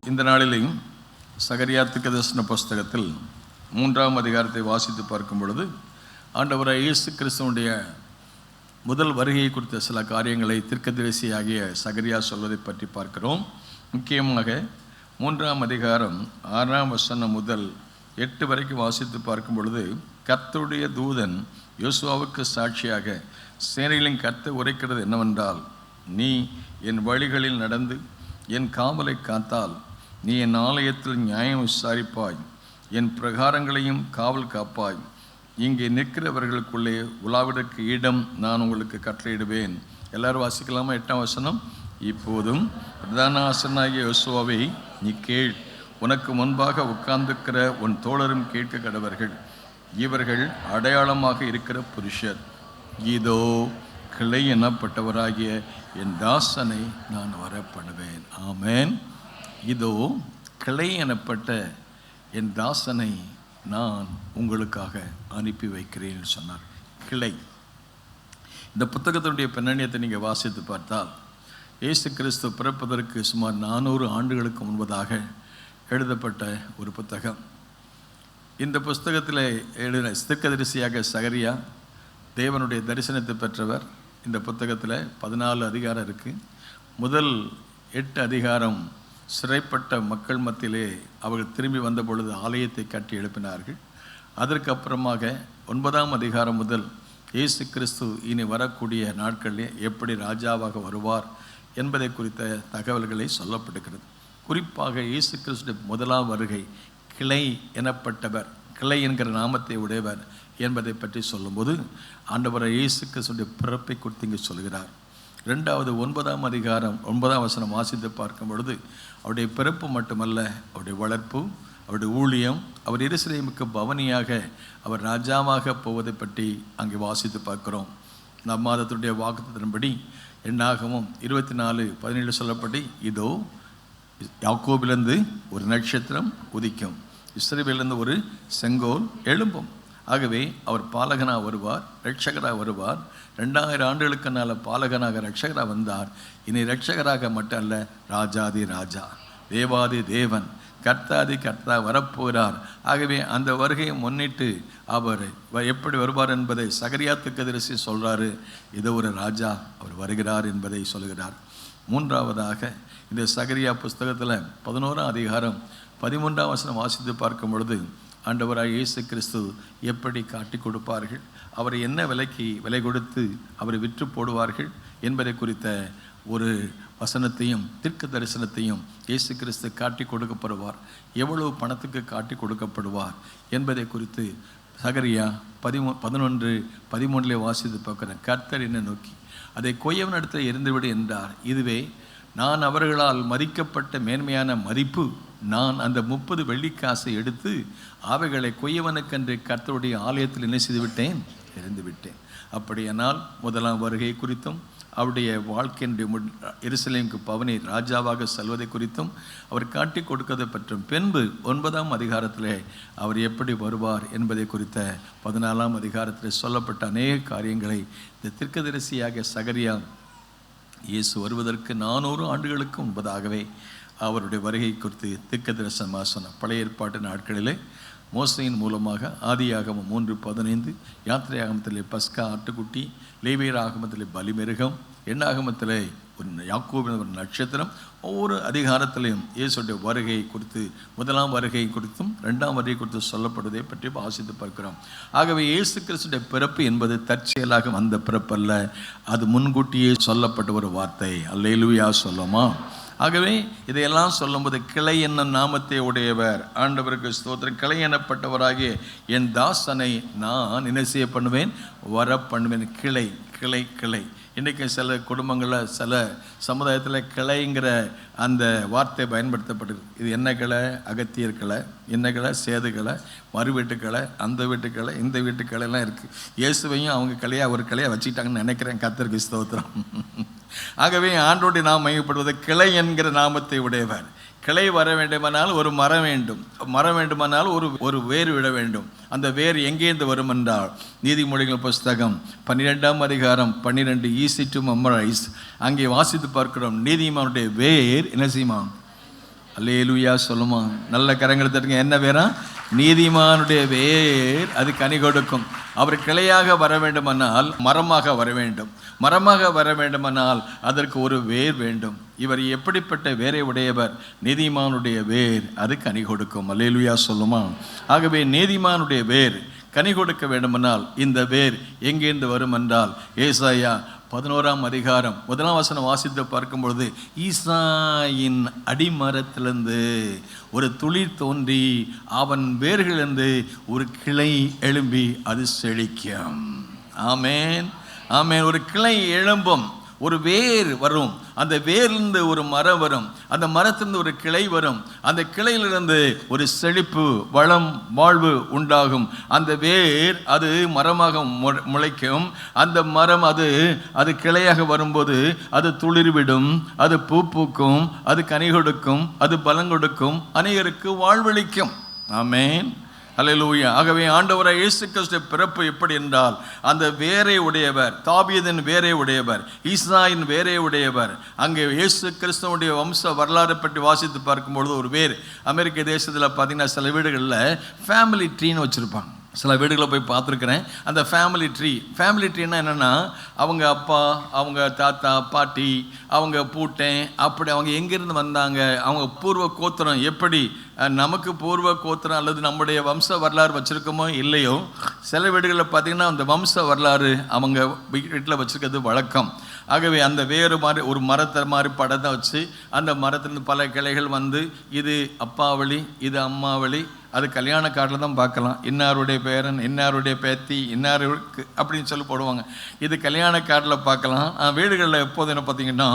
[SPEAKER 2] இந்த நாளிலேயும் சகரியா தீர்க்கதரிசன புஸ்தகத்தில் 3ஆம் அதிகாரத்தை வாசித்து பார்க்கும் பொழுது ஆண்டவராகிய இயேசு கிறிஸ்துவுடைய முதல் வருகையை குறித்த சில காரியங்களை தீர்க்கதரிசியாகிய சகரியா சொல்வதை பற்றி பார்க்கிறோம். முக்கியமாக 3ஆம் அதிகாரம் 6ஆம் வசனம் முதல் 8 வரைக்கும் வாசித்து பார்க்கும் பொழுது, கர்த்தருடைய தூதன் யோசுவாவுக்கு சாட்சியாக சேனைகளின் கர்த்தர் உரைக்கிறது என்னவென்றால், நீ என் வழிகளில் நடந்து என் காவலை காத்தால் நீ என் ஆலயத்தில் நியாயம் விசாரிப்பாய், என் பிரகாரங்களையும் காவல் காப்பாய். இங்கே நிற்கிறவர்களுக்குள்ளே உலாவிடற்கு இடம் நான் உங்களுக்கு கட்டளையிடுவேன். எல்லாரும் வாசிக்கலாமா? 8ஆம் வசனம். இப்போதும் பிரதான ஆசனாகிய யோசுவாவை நீ கேள், உனக்கு முன்பாக உட்கார்ந்திருக்கிற உன் தோழரும் கேட்க கடவர்கள். இவர்கள் அடையாளமாக இருக்கிற புருஷர். இதோ கிளை எனப்பட்டவராகிய என் தாசனை நான் வரப்படுவேன். ஆமேன். இதோ கிளை எனப்பட்ட என் தாசனை நான் உங்களுக்காக அனுப்பி வைக்கிறேன் சொன்னார். கிளை. இந்த புத்தகத்தினுடைய பின்னணியத்தை நீங்கள் வாசித்து பார்த்தால், இயேசு கிறிஸ்து பிறப்பதற்கு சுமார் 400 ஆண்டுகளுக்கு முன்பதாக எழுதப்பட்ட ஒரு புத்தகம். இந்த புஸ்தகத்தில் எழுதின தீர்க்கதரிசியாக சகரியா தேவனுடைய தரிசனத்தை பெற்றவர். இந்த புத்தகத்தில் 14 அதிகாரம் இருக்குது. முதல் 8 அதிகாரம் சிறைப்பட்ட மக்கள் மத்தியிலே அவர்கள் திரும்பி வந்த பொழுது ஆலயத்தை கட்டி எழுப்பினார்கள். அதற்கு அப்புறமாக 9ஆம் அதிகாரம் முதல் இயேசு கிறிஸ்து இனி வரக்கூடிய நாட்களிலே எப்படி ராஜாவாக வருவார் என்பதை குறித்த தகவல்களை சொல்லப்படுகிறது. குறிப்பாக இயேசு கிறிஸ்துடைய முதலாம் வருகை கிளை எனப்பட்டவர், கிளை என்கிற நாமத்தை உடையவர் என்பதை பற்றி சொல்லும்போது ஆண்டவர் இயேசு கிறிஸ்துடைய பிறப்பை குறித்து இங்கு சொல்கிறார். 2வது 9ஆம் அதிகாரம் 9ஆம் வசனம் வாசித்து பார்க்கும் பொழுது அவருடைய பிறப்பு மட்டுமல்ல, அவருடைய வளர்ப்பு, அவருடைய ஊழியம், அவர் எருசலேமுக்கு பவனியாக அவர் ராஜாவாக போவதை பற்றி அங்கே வாசித்து பார்க்கிறோம். நம் மாதத்துடைய வாக்குத்தத்தின்படி எண்ணாகமும் 24:17 சொல்லப்படி, இதோ யாக்கோபிலிருந்து ஒரு நட்சத்திரம் உதிக்கும், இஸ்ரவேலிலிருந்து ஒரு செங்கோல் எழும்பும். ஆகவே அவர் பாலகனாக வருவார், இரட்சகராக வருவார். 2000 ஆண்டுகளுக்கு மேலே பாலகனாக இரட்சகராக வந்தார். இனி இரட்சகராக மட்டும் அல்ல, ராஜாதி ராஜா, தேவாதி தேவன், கர்த்தாதி கர்த்தா வரப்போகிறார். ஆகவே அந்த வருகையை முன்னிட்டு அவர் எப்படி வருவார் என்பதை சகரியா தீர்க்கதரிசி சொல்கிறாரு. இது ஒரு ராஜா, அவர் வருகிறார் என்பதை சொல்கிறார். 3வதாக இந்த சகரியா புஸ்தகத்தில் 11ஆம் அதிகாரம் 13ஆம் வசனம் வாசித்து பார்க்கும் பொழுது ஆண்டவராய் இயேசு கிறிஸ்து எப்படி காட்டி கொடுப்பார்கள், அவரை என்ன விலை கொடுத்து அவரை விற்று போடுவார்கள் என்பதை குறித்த ஒரு வசனத்தையும் தீர்க்க தரிசனத்தையும் இயேசு கிறிஸ்து காட்டி கொடுக்கப்படுவார். எவ்வளவு பணத்துக்கு காட்டி கொடுக்கப்படுவார் என்பதை குறித்து சகரியா 11:13 வாசித்து பார்க்குறேன். கர்த்தர் என்னை நோக்கி, அதை கொய்யவனிடத்தில் இருந்துவிடு என்றார். இதுவே நான் அவர்களால் மதிக்கப்பட்ட மேன்மையான மதிப்பு. நான் அந்த 30 வெள்ளிக்காசை எடுத்து அவைகளை கொய்யவனுக்கென்று கர்த்தருடைய ஆலயத்தில் என்ன செய்து விட்டேன், எறிந்துவிட்டேன். அப்படியானால் முதலாம் வருகை குறித்தும் அவருடைய வாழ்க்கையினுடைய எருசலேமுக்கு பவனி ராஜாவாக செல்வதை குறித்தும் அவர் காட்டி கொடுக்கதை பற்றும் பின்பு 9ஆம் அதிகாரத்தில் அவர் எப்படி வருவார் என்பதை குறித்த 14ஆம் அதிகாரத்தில் சொல்லப்பட்ட அநேக காரியங்களை இந்த தீர்க்கதரிசியாக சகரியா இயேசு வருவதற்கு 400 ஆண்டுகளுக்கு முன்பதாகவே அவருடைய வருகை குறித்து தீர்க்க தரிசனமாக சொன்னார். பழைய ஏற்பாட்டு நாட்களிலே மோசையின் மூலமாக ஆதியாகமம் 3:15, யாத்திரையாகமத்திலே பஸ்கா ஆட்டுக்குட்டி, லேவியர் ஆகமத்திலே பலிமிருகம், எண்ணாகமத்திலே ஒரு யாக்கோபின் ஒரு நட்சத்திரம், ஒவ்வொரு அதிகாரத்திலையும் இயேசுடைய வருகை குறித்து, முதலாம் வருகை குறித்தும் 2ஆம் வருகை குறித்து சொல்லப்படுவதை பற்றி வாசித்து பார்க்கிறோம். ஆகவே இயேசு கிறிஸ்துடைய பிறப்பு என்பது தற்செயலாக வந்த பிறப்பல்ல, அது முன்கூட்டியே சொல்லப்பட்ட ஒரு வார்த்தை. அல்லேலூயா சொல்லுமா? ஆகவே இதையெல்லாம் சொல்லும்போது கிளை என்னும் நாமத்தை உடையவர், ஆண்டவருக்கு ஸ்தோத்திரம், கிளை எனப்பட்டவராகிய என் தாசனை நான் என்ன செய்ய பண்ணுவேன், வர பண்ணுவேன். கிளை கிளை கிளை. இன்றைக்கு சில குடும்பங்களில் சில சமுதாயத்தில் கிளைங்கிற அந்த வார்த்தை பயன்படுத்தப்படுது. இது என்ன கிளை? அகத்தியர் கிளை, என்ன கிளை? சேது கிளை, மறு வீட்டு கிளை, அந்த வீட்டு கிளை, இந்த வீட்டு கிளைலாம் இருக்குது. இயேசுவையும் அவங்க கிளையாக ஒரு கிளையாக வச்சுக்கிட்டாங்கன்னு நினைக்கிறேன். கர்த்தருக்கு ஸ்தோத்திரம். ஆகவே ஆண்டோடு நாம் மையப்படுவது கிளை என்கிற நாமத்தை உடையவர். கிளை வர வேண்டுமானால் ஒரு மரம் வேண்டும், மரம் வேண்டுமானால் ஒரு வேர் விட வேண்டும். அந்த வேர் எங்கேருந்து வரும் என்றால் நீதிமொழிகள் புஸ்தகம் 12ஆம் அதிகாரம் 12 ஈஸி டு மெமரைஸ் அங்கே வாசித்து பார்க்கிறோம். நீதிமானுடைய வேர் என்ன செய்யுமா? அல்லேலூயா சொல்லுமா? நல்ல கரங்களை தட்டுங்க. என்ன வேறா? நீதிமானுடைய வேர் அது கனி கொடுக்கும். அவர் கிளையாக வர வேண்டுமானால் மரமாக வர வேண்டும், மரமாக வர வேண்டுமானால் அதற்கு ஒரு வேர் வேண்டும். இவர் எப்படிப்பட்ட வேரை உடையவர்? நீதிமானுடைய வேர் அது கனி கொடுக்கும். அல்லேலூயா சொல்லுமா? ஆகவே நீதிமானுடைய வேர் கனி கொடுக்க வேண்டுமானால் இந்த வேர் எங்கேருந்து வரும் என்றால் ஏசாயா 11ஆம் அதிகாரம் 1ஆம் வசனம் வாசித்து பார்க்கும் பொழுது ஈசாயின் அடிமரத்திலிருந்து ஒரு துளிர் தோன்றி அவன் வேர்களிலிருந்து ஒரு கிளை எழும்பி அது செழிக்கும். ஆமேன் ஆமேன். ஒரு கிளை எழும்பும், ஒரு வேர் வரும், அந்த வேரிலிருந்து ஒரு மரம் வரும், அந்த மரத்திலிருந்து ஒரு கிளை வரும், அந்த கிளையிலிருந்து ஒரு செழிப்பு, வளம், வாழ்வு உண்டாகும். அந்த வேர் அது மரமாக முளைக்கும். அந்த மரம் அது கிளையாக வரும்போது அது துளிர்விடும், அது பூ பூக்கும், அது கனி கொடுக்கும், அது பலன் கொடுக்கும், அநேகருக்கு வாழ்வளிக்கும். ஆமேன் அல்லேலூயா. ஆகவே ஆண்டவராகிய இயேசு கிறிஸ்துவின் பிறப்பு எப்படி என்றால், அந்த வேரை உடையவர், தாவீதின் வேரை உடையவர், ஈசாயின் வேரை உடையவர். அங்கே இயேசு கிறிஸ்துவனுடைய வம்ச வரலாறு பற்றி வாசித்து பார்க்கும்பொழுது, ஒரு வேர் அமெரிக்க தேசத்தில் பார்த்தீங்கன்னா சில வீடுகளில் ஃபேமிலி ட்ரீன்னு வச்சுருப்பாங்க. சில வீடுகளை போய் பார்த்துருக்குறேன். அந்த ஃபேமிலி ட்ரீன்னா என்னென்னா, அவங்க அப்பா, அவங்க தாத்தா, பாட்டி, அவங்க பூட்டன், அப்படி அவங்க எங்கேருந்து வந்தாங்க, அவங்க பூர்வ கோத்திரம் எப்படி, நமக்கு பூர்வ கோத்திரம் அல்லது நம்முடைய வம்ச வரலாறு வச்சுருக்கோமோ இல்லையோ, சில வீடுகளில் பார்த்திங்கன்னா அந்த வம்ச வரலாறு அவங்க வீட்டில் வச்சுருக்கிறது வழக்கம். ஆகவே அந்த வேறு மாதிரி ஒரு மரத்தை மாதிரி படத்தை வச்சு, அந்த மரத்துலேருந்து பல கிளைகள் வந்து, இது அப்பாவளி, இது அம்மாவளி, அது கல்யாண கார்டில் தான் பார்க்கலாம். இன்னாருடைய பேரன், இன்னாருடைய பேத்தி, இன்னாருக்கு அப்படின்னு சொல்லி போடுவாங்க. இது கல்யாண கார்டில் பார்க்கலாம். வீடுகளில் எப்போது என்ன பார்த்தீங்கன்னா,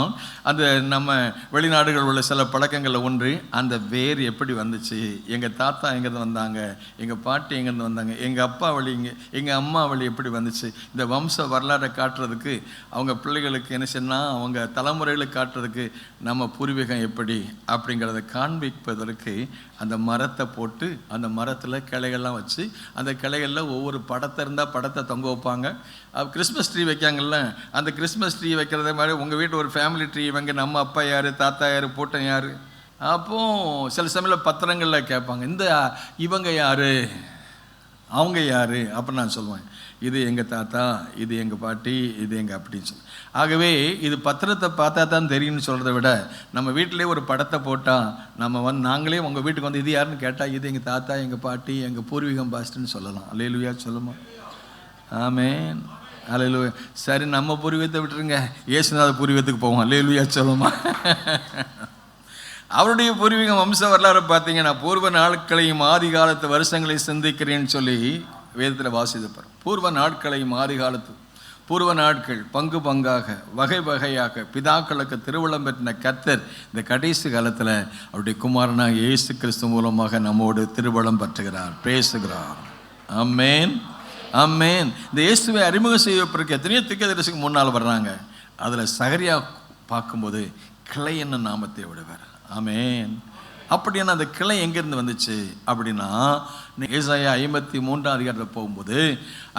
[SPEAKER 2] அந்த நம்ம வெளிநாடுகளில் உள்ள சில பழக்கங்களில் ஒன்று, அந்த வேர் எப்படி வந்துச்சு, எங்கள் தாத்தா எங்கேருந்து வந்தாங்க, எங்கள் பாட்டி எங்கேருந்து வந்தாங்க, எங்கள் அப்பா வழி எங்கள் அம்மா வழி எப்படி வந்துச்சு, இந்த வம்ச வரலாறை காட்டுறதுக்கு அவங்க பிள்ளைகளுக்கு என்ன சொன்னால், அவங்க தலைமுறைகளுக்கு காட்டுறதுக்கு நம்ம பூர்வீகம் எப்படி அப்படிங்கிறத காண்பிப்பதற்கு அந்த மரத்தை போட்டு, அந்த மரத்தில் கிளைகள்லாம் வச்சு, அந்த கிளைகளில் ஒவ்வொரு படத்தை இருந்தால் படத்தை தொங்க வைப்பாங்க. கிறிஸ்மஸ் ட்ரீ வைக்காங்கல்ல, அந்த கிறிஸ்மஸ் ட்ரீ வைக்கிறத மாதிரி உங்கள் வீட்டு ஒரு ஃபேமிலி ட்ரீ வைங்க. நம்ம அப்பா யார், தாத்தா யார், பூட்டன் யார். அப்போது சில சமயத்தில் பத்திரங்களில் கேட்பாங்க, இந்த இவங்க யார், அவங்க யார் அப்படின்னு நான் சொல்லுவேன். இது எங்கள் தாத்தா, இது எங்கள் பாட்டி, இது எங்கள் அப்படின்னு சொல்லி. ஆகவே இது பத்திரத்தை பார்த்தா தான் தெரியும்னு சொல்கிறத விட, நம்ம வீட்டிலே ஒரு படத்தை போட்டால், நம்ம நாங்களே உங்கள் வீட்டுக்கு வந்து இது யாருன்னு கேட்டால், இது எங்கள் தாத்தா, எங்கள் பாட்டி, எங்கள் பூர்வீகம் பாஸ்ட்டுன்னு சொல்லலாம். அல்லேலூயா சொல்லுமா? ஆமென், அல்லேலூயா. சரி, நம்ம பூர்வீகத்தை விட்டுருங்க, இயேசுநாத பூர்வீகத்துக்கு போவோம். அல்லேலூயா சொல்லுமா? அவருடைய பூர்வீகம் வம்ச வரலாறு பார்த்தீங்கன்னா, பூர்வ நாட்களையும் ஆதி காலத்து வருஷங்களையும் சிந்திக்கிறேன்னு சொல்லி வேதத்தில் வாசித்தப்பார். பூர்வ நாட்களையும் ஆதி காலத்து, பூர்வ நாட்கள் பங்கு பங்காக வகை வகையாக பிதாக்களுக்கு திருவுளம் பெற்ற கர்த்தர் இந்த கடைசி காலத்தில் அவருடைய குமாரனாக இயேசு கிறிஸ்து மூலமாக நம்மோடு திருவுளம் பெற்றுகிறார், பேசுகிறார். ஆமென், ஆமென். இந்த இயேசுவை அறிமுகம் செய்வதற்கு எத்தனையோ தீர்க்கதரிசிக்கு முன்னால் வர்றாங்க. அதில் சகரியா பார்க்கும்போது கிளை என்ன நாமத்தை விடுவார். ஆமென். அப்படின்னா அந்த கிளை எங்கேருந்து வந்துச்சு அப்படின்னா, ஏசாயா 53ஆம் அதிகாரத்தில் போகும்போது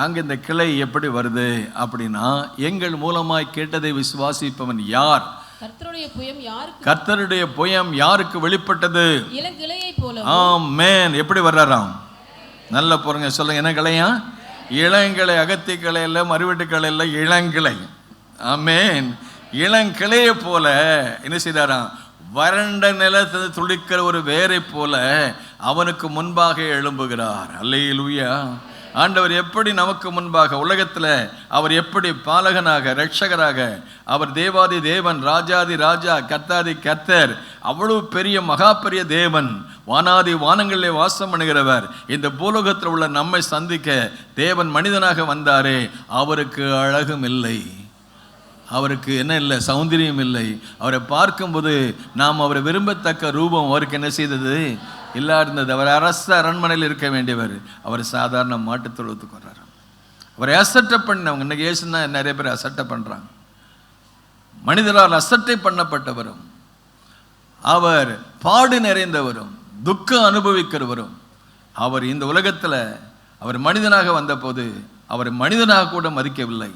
[SPEAKER 2] அங்கே இந்த கிளை எப்படி வருது அப்படின்னா, எங்கள் மூலமாய் கேட்டதை விசுவாசிப்பவன் யார், கர்த்தருடைய புயம் யாருக்கு வெளிப்பட்டது,
[SPEAKER 3] இளங்கிளையை போல.
[SPEAKER 2] ஆமென். எப்படி வர்றாராம்? நல்ல போறங்க சொல்லுங்க, என்ன கிளையா? இளங்கிளை, அகத்தி கிளை இல்லை, மறுவீட்டு கிளை இல்லை, இளங்கிளை. ஆமென். இளங்கிளையை போல என்ன செய்தாராம்? வறண்ட நிலத்தில் துளிக்கிற ஒரு வேரை போல அவனுக்கு முன்பாக எழும்புகிறார். அல்லேலூயா. ஆண்டவர் எப்படி நமக்கு முன்பாக உலகத்தில் அவர் எப்படி பாலகனாக, இரட்சகராக, அவர் தேவாதி தேவன், ராஜாதி ராஜா, கர்த்தாதி கர்த்தர், அவ்வளவு பெரிய மகா பெரிய தேவன், வானாதி வானங்களிலே வாசம் பண்ணுகிறவர், இந்த பூலோகத்தில் உள்ள நம்மை சந்திக்க தேவன் மனிதனாக வந்தாரே, அவருக்கு அழகும் இல்லை, அவருக்கு என்ன இல்லை, சௌந்தரியம் இல்லை. அவரை பார்க்கும்போது நாம் அவரை விரும்பத்தக்க ரூபம் அவருக்கு என்ன செய்தது? இல்லா இருந்தது. அவர் அரச அரண்மனையில் இருக்க வேண்டியவர், அவர் சாதாரண மாட்டுத் தொழுவத்துக்கு வர்றார். அவரை அசட்டை பண்ணவங்க, இன்னைக்கு இயேசுன்னா நிறைய பேர் அசட்டை பண்ணுறாங்க. மனிதரால் அசட்டை பண்ணப்பட்டவரும், அவர் பாடு நிறைந்தவரும், துக்கம் அனுபவிக்கிறவரும், அவர் இந்த உலகத்தில் அவர் மனிதனாக வந்தபோது அவரை மனிதனாக கூட மதிக்கவில்லை,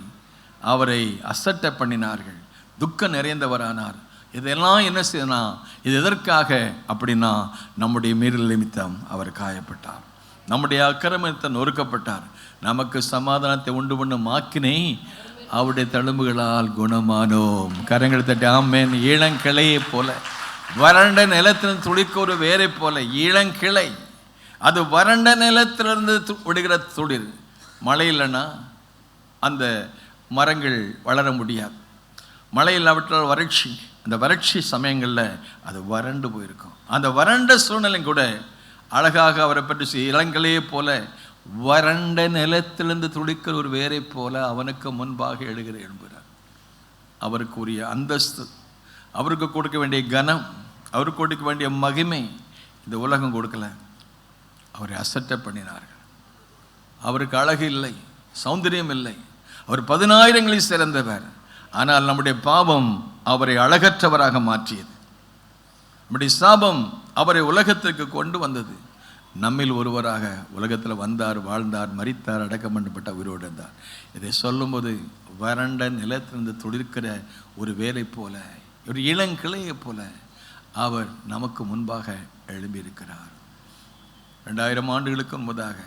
[SPEAKER 2] அவரை அசட்டை பண்ணினார்கள், துக்கம் நிறைந்தவரானார். இதெல்லாம் என்ன செய்யணும்? இது எதற்காக அப்படின்னா, நம்முடைய மீறல் நிமித்தம் அவர் காயப்பட்டார், நம்முடைய அக்கிரமத்தை நொறுக்கப்பட்டார், நமக்கு சமாதானத்தை உண்டு பண்ணும் ஆக்கினை அவருடைய தழும்புகளால் குணமானோம். கரங்களை தட்டி ஆமென். இளங்கிளையை போல, வறண்ட நிலத்திலிருந்து துளிக்க ஒரு வேரை போல இளங்கிளை, அது வறண்ட நிலத்திலிருந்து விடுகிற துளிர். மழை இல்லைன்னா அந்த மரங்கள் வளர முடியாது. மழை இல்லாவிட்டால் வறட்சி, அந்த வறட்சி சமயங்களில் அது வறண்டு போயிருக்கும். அந்த வறண்ட சூழ்நிலை கூட அழகாக அவரை பற்றி இளங்களையே போல வறண்ட நிலத்திலிருந்து துளிக்கிற ஒரு வேரை போல அவனுக்கு முன்பாக எழும்புகிறார். அவருக்கு உரிய அந்தஸ்து, அவருக்கு கொடுக்க வேண்டிய கனம், அவருக்கு கொடுக்க வேண்டிய மகிமை இந்த உலகம் கொடுக்கல. அவரை அசட்டை பண்ணினார்கள். அவருக்கு அழகு இல்லை, சௌந்தரியம் இல்லை, அவர் 10,000ங்களில் சிறந்தவர். ஆனால் நம்முடைய பாவம் அவரை அழகற்றவராக மாற்றியது. நம்முடைய சாபம் அவரை உலகத்திற்கு கொண்டு வந்தது. நம்மில் ஒருவராக உலகத்தில் வந்தார், வாழ்ந்தார், மரித்தார், அடக்கம் பண்ணப்பட்ட உயிரோடு இருந்தார். இதை சொல்லும்போது வறண்ட நிலத்திலிருந்து துளிர்க்கிற ஒரு வேலை போல, ஒரு இளங்கிளையை போல அவர் நமக்கு முன்பாக எழும்பியிருக்கிறார். 2000 ஆண்டுகளுக்கு முன்பதாக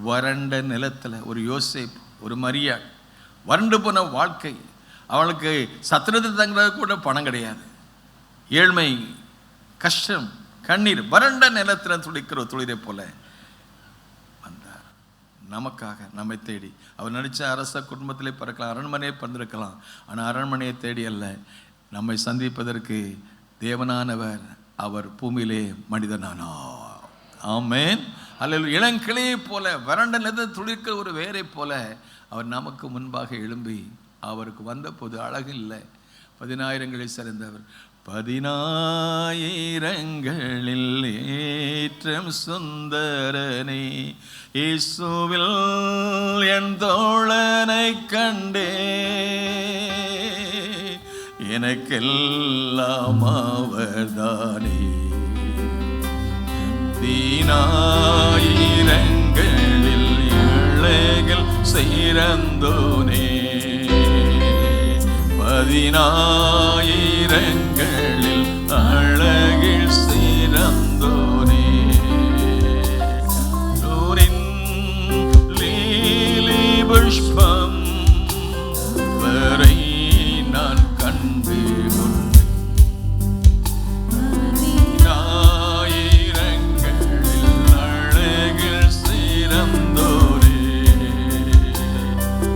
[SPEAKER 2] வறண்ட நிலத்தில் ஒரு யோசேப், ஒரு மரியா, வறண்டு போன வாழ்க்கை, அவளுக்கு சத்திரத்தை தங்குறது கூட பணம் கிடையாது, ஏழ்மை, கஷ்டம், கண்ணீர், வறண்ட நிலத்தில் துளிக்கிற துளிரை போல வந்தார் நமக்காக, நம்மை தேடி. அவர் நடித்த அரச குடும்பத்திலே பிறக்கலாம், அரண்மனையை பிறந்திருக்கலாம். ஆனால் அரண்மனையை தேடி அல்ல, நம்மை சந்திப்பதற்கு தேவனானவர் அவர் பூமியிலே மனிதனானார். ஆமென், அல்லேலூயா. இளங்கிளையை போல, வறண்ட நிலத்தில் துளிர்க்கிற ஒரு வேரை போல அவர் நமக்கு முன்பாக எழும்பி, அவருக்கு வந்த போது அழகு இல்லை, 10,000ங்களில் சிறந்தவர். 10,000ங்களில் ஏற்றம் சுந்தரனே, இயேசுவில் என் தோழனை கண்டே, எனக்கெல்லாம் அவர்தானே. 10,000ங்களில் ஏழைகள் சிறந்தோனே, 10,000ங்களில் அழகில் சிறந்தோனே. நூரின் லீலி புஷ்பம் வரை நான் கண்டு கொண்டேன். 10,000ங்களில் அழகில் சிறந்தோனே,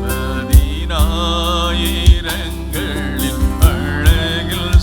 [SPEAKER 2] 10,000ங்களில் அழகில்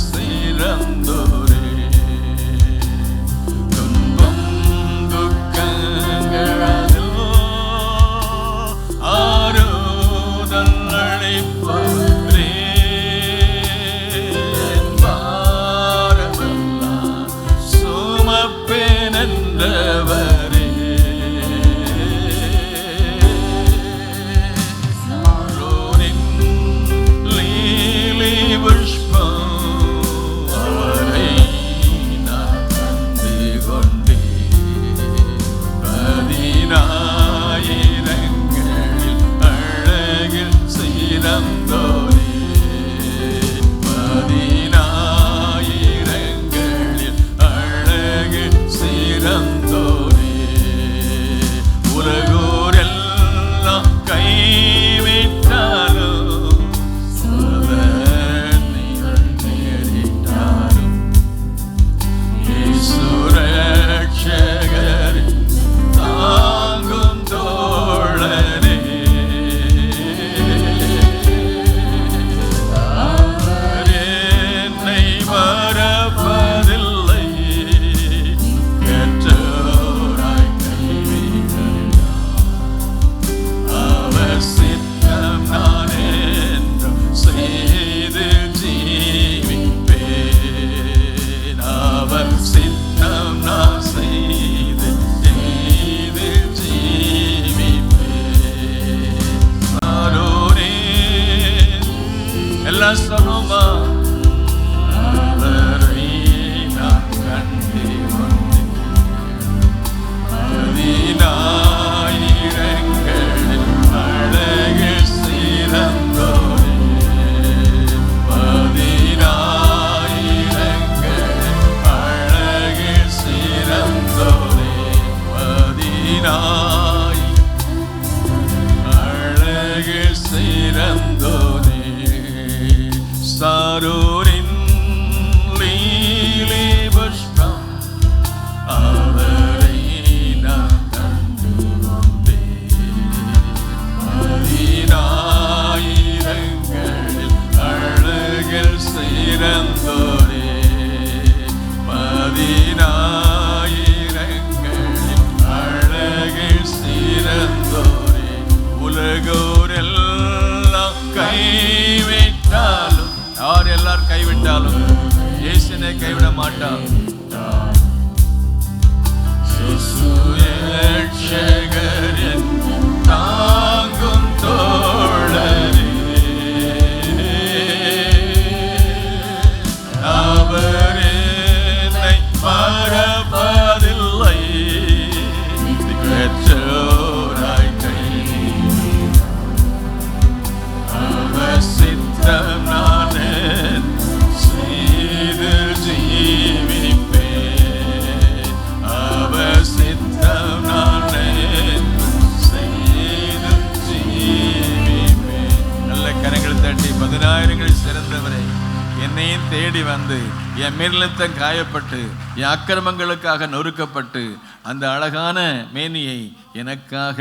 [SPEAKER 2] வந்து என் மேலித்தம் காயப்பட்டு என் அக்கிரமங்களுக்காக நொறுக்கப்பட்டு அந்த அழகான மேனியை எனக்காக